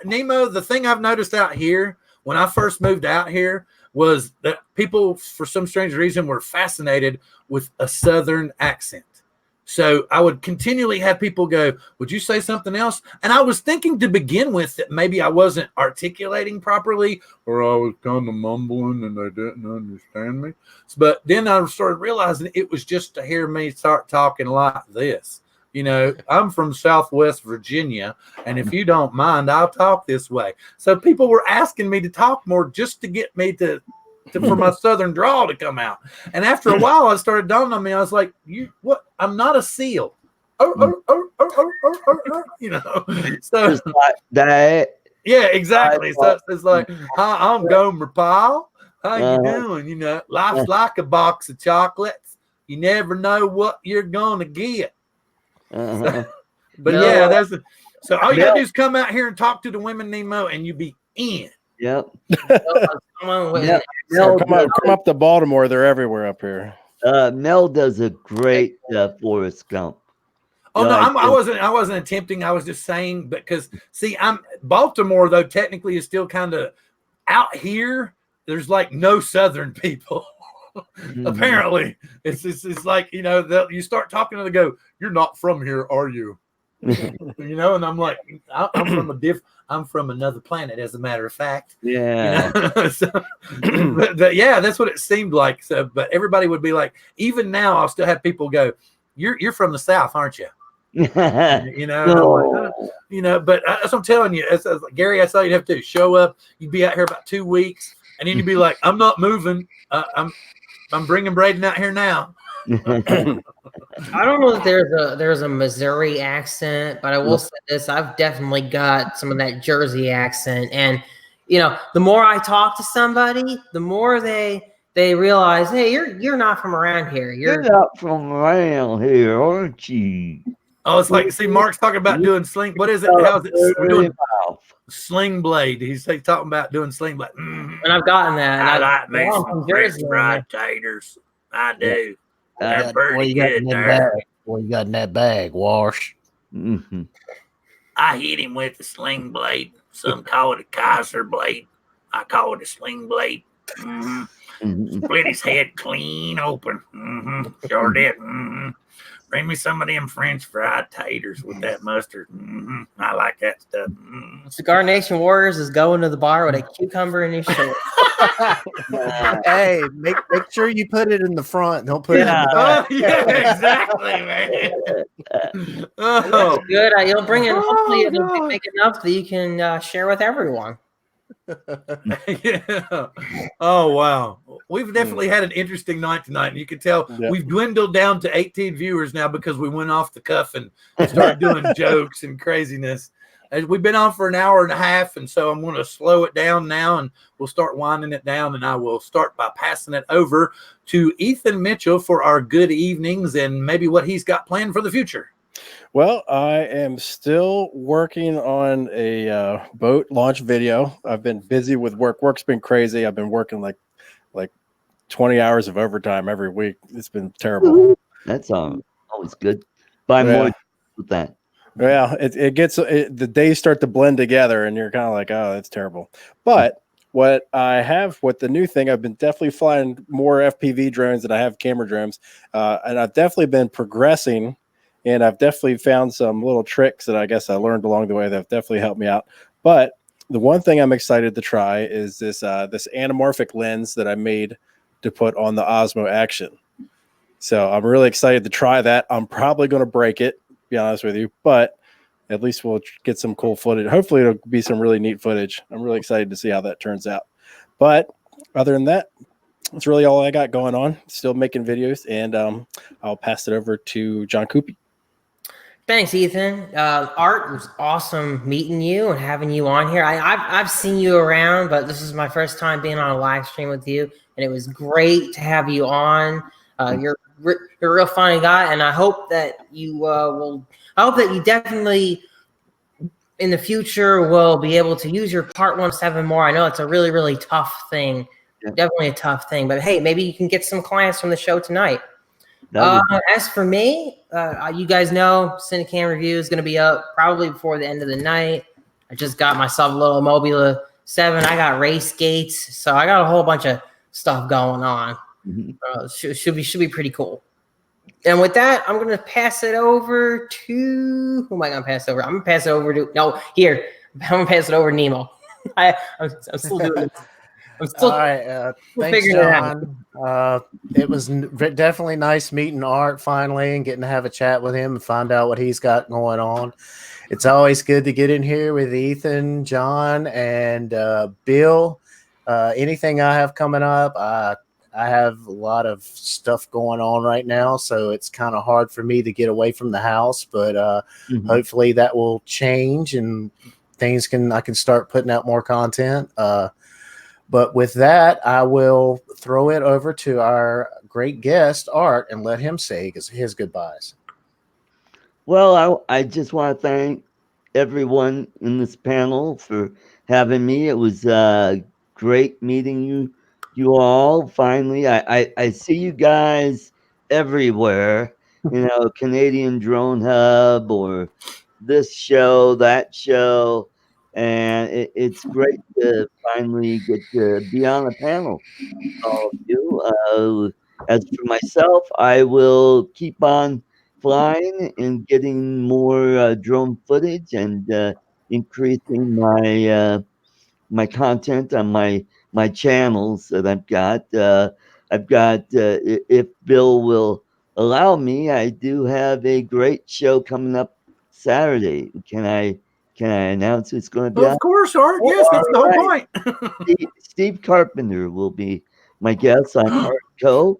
Nemo. The thing I've noticed out here when I first moved out here was that people, for some strange reason, were fascinated with a Southern accent. So I would continually have people go, would you say something else? And I was thinking to begin with that maybe I wasn't articulating properly, or I was kind of mumbling and they didn't understand me. But then I started realizing it was just to hear me start talking like this. You know, I'm from Southwest Virginia, and if you don't mind, I'll talk this way. So people were asking me to talk more just to get me for my Southern drawl to come out. And after a while, I started dawning on me. I was like, "You what? I'm not a seal." You know. So Just like that. yeah, exactly. So it's like, "Hi, I'm Gomer Pyle. How you doing? You know, life's like a box of chocolates. You never know what you're gonna get." But yeah, so all you gotta do is come out here and talk to the women, Nemo, and you be in. Yep. Come up to Baltimore. They're everywhere up here. Mel does a great Forrest Gump. Oh no, I wasn't attempting. I was just saying, because see, I'm Baltimore though technically is still kind of out here. There's like no Southern people. Apparently, it's like, you know, you start talking and they go, "You're not from here, are you?" You know, and I'm like, I'm from another planet, as a matter of fact. Yeah. You know? But yeah, that's what it seemed like. So, but everybody would be like, even now, I'll still have people go, "You're from the South, aren't you?" You know, No. you know. But that's what I'm telling you, as Gary, I saw you'd have to show up. You'd be out here about 2 weeks, and then you'd be like, "I'm not moving. I'm bringing Braden out here now." I don't know if there's a Missouri accent, but I will say this: I've definitely got some of that Jersey accent, and you know, the more I talk to somebody, the more they realize, hey, you're not from around here. You're not from around here, aren't you? Oh, it's like, see, Mark's talking about doing sling. What is it? How's it? We're doing sling blade. He's talking about doing sling blade. And I've gotten that. I like me some French fried taters. I do. They're pretty good there. What you got in that bag, Wash? Mm-hmm. I hit him with a sling blade. Some call it a Kaiser blade. I call it a sling blade. Split his head clean open. Sure did. Bring me some of them French fried taters with that mustard. I like that stuff. Cigar Nation Warriors is going to the bar with a cucumber in his shirt. Hey, make sure you put it in the front. Don't put it in the back. Yeah, exactly, man. That's good. You'll bring it. Hopefully, it'll be big enough that you can share with everyone. Yeah. Oh wow, we've definitely had an interesting night tonight, and you can tell we've dwindled down to 18 viewers now because we went off the cuff and started doing jokes and craziness. And we've been on for an hour and a half, and so I'm going to slow it down now, and we'll start winding it down, and I will start by passing it over to Ethan Mitchell for our good evenings and maybe what he's got planned for the future. Well, I am still working on a boat launch video. I've been busy with work. Work's been crazy. I've been working like 20 hours of overtime every week. It's been terrible. That's always good. Buy more with that. Yeah, it gets the days start to blend together, and you're kind of like, oh, that's terrible. But what the new thing, I've been definitely flying more FPV drones than I have camera drones, and I've definitely been progressing, and I've definitely found some little tricks that I guess I learned along the way that have definitely helped me out. But the one thing I'm excited to try is this anamorphic lens that I made to put on the Osmo Action. So I'm really excited to try that. I'm probably going to break it, to be honest with you, but at least we'll get some cool footage. Hopefully it'll be some really neat footage. I'm really excited to see how that turns out. But other than that, that's really all I got going on. Still making videos, and I'll pass it over to John Cuppi. Thanks, Ethan. Art, it was awesome meeting you and having you on here. I've seen you around, but this is my first time being on a live stream with you, and it was great to have you on. You're a real funny guy, and I hope that you I hope that you definitely in the future will be able to use your Part 1.7 more. I know it's a really, really tough thing. Yeah. Definitely a tough thing, but hey, maybe you can get some clients from the show tonight. As for me, you guys know Cinecam review is going to be up probably before the end of the night. I just got myself a little Mobula 7. I got race gates, so I got a whole bunch of stuff going on. Should be pretty cool. And with that, I'm going to pass it over to who am I going to pass it over? I'm going to pass it over to I'm going to pass it over to Nemo. I'm still doing it. I'm still all right. Thanks, John. It was definitely nice meeting Art finally and getting to have a chat with him and find out what he's got going on. It's always good to get in here with Ethan, John, and Bill. Anything I have coming up, I have a lot of stuff going on right now, so it's kind of hard for me to get away from the house, but hopefully that will change and I can start putting out more content. But with that, I will throw it over to our great guest, Art, and let him say his goodbyes. Well, I just want to thank everyone in this panel for having me. It was great meeting you all. Finally, I see you guys everywhere. You know, Canadian Drone Hub or this show, that show. And it's great to finally get to be on a panel with all of you. As for myself, I will keep on flying and getting more drone footage and increasing my content on my channels that I've got. If Bill will allow me, I do have a great show coming up Saturday. Can I announce who it's going to be? Of course, Art. Yes, that's the whole point. Steve Carpenter will be my guest on ArtCo,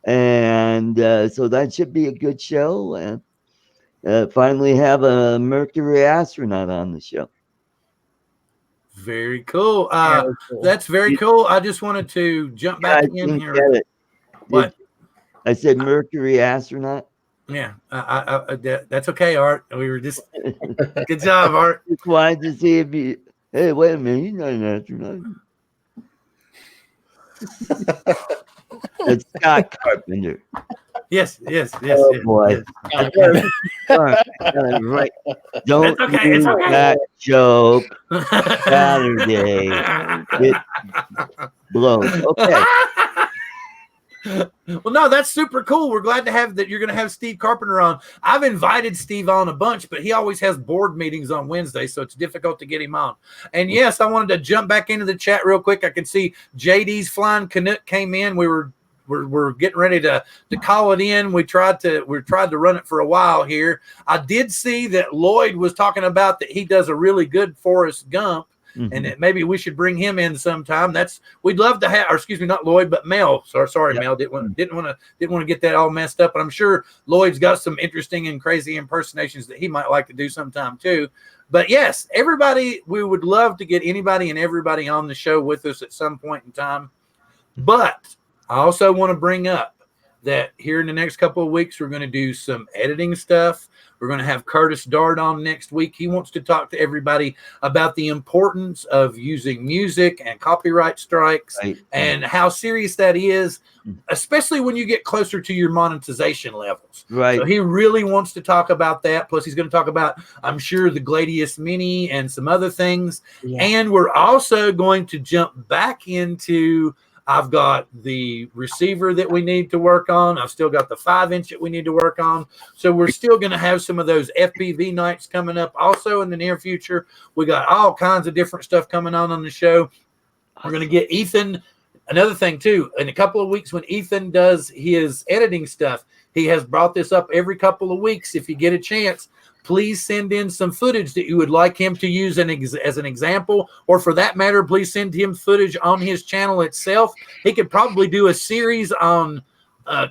and so that should be a good show. And finally, have a Mercury astronaut on the show. Very cool. That's very cool. I just wanted to jump back in here. Get it. What? I said Mercury astronaut. Yeah, that's okay, Art. We were just good job, Art. Just wanted to see if you. Hey, wait a minute, he's not an astronaut. It's Scott Carpenter. Yes. Oh boy! Yes. Right. Don't It's okay. That joke. Saturday. It blows. Okay. Well, no, that's super cool. We're glad to have that. You're going to have Steve Carpenter on. I've invited Steve on a bunch, but he always has board meetings on Wednesday, so it's difficult to get him on. And yes, I wanted to jump back into the chat real quick. I can see JD's Flying Canuck came in. We're getting ready to call it in. We tried to run it for a while here. I did see that Lloyd was talking about that he does a really good Forrest Gump. And that maybe we should bring him in sometime. We'd love to have, or excuse me, not Lloyd, but Mel. Sorry, Mel. Didn't want to get that all messed up. But I'm sure Lloyd's got some interesting and crazy impersonations that he might like to do sometime too. But yes, everybody, we would love to get anybody and everybody on the show with us at some point in time. But I also want to bring up that here in the next couple of weeks, we're going to do some editing stuff. We're going to have Curtis Dart on next week. He wants to talk to everybody about the importance of using music and copyright strikes and how serious that is, especially when you get closer to your monetization levels. Right. So he really wants to talk about that. Plus, he's going to talk about, I'm sure, the Gladius Mini and some other things. Yeah. And we're also going to jump back into, I've got the receiver that we need to work on. I've still got the 5-inch that we need to work on. So we're still going to have some of those FPV nights coming up also in the near future. We got all kinds of different stuff coming on the show. We're going to get Ethan. Another thing, too, in a couple of weeks when Ethan does his editing stuff, he has brought this up every couple of weeks. If you get a chance, please send in some footage that you would like him to use as an example, or for that matter, please send him footage on his channel itself. He could probably do a series on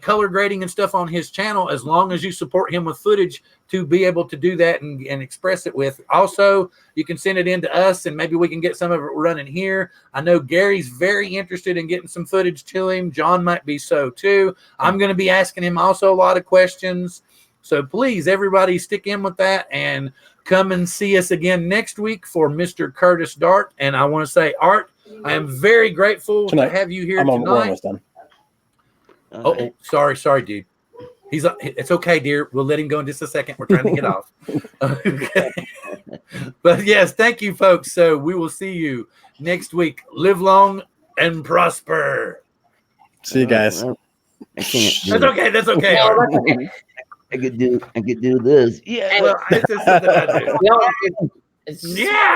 color grading and stuff on his channel as long as you support him with footage to be able to do that and express it with. Also, you can send it in to us and maybe we can get some of it running here. I know Gary's very interested in getting some footage to him. John might be so too. I'm going to be asking him also a lot of questions. So please, everybody, stick in with that and come and see us again next week for Mr. Curtis Dart. And I want to say, Art, I am very grateful to have you here tonight. We're almost done. Oh, sorry, dude. It's okay, dear. We'll let him go in just a second. We're trying to get off. Okay. But yes, thank you, folks. So we will see you next week. Live long and prosper. See you guys. I can't. That's okay. That's okay. Art. I could do this. Yeah. Well, it's just something I do. It's Yeah.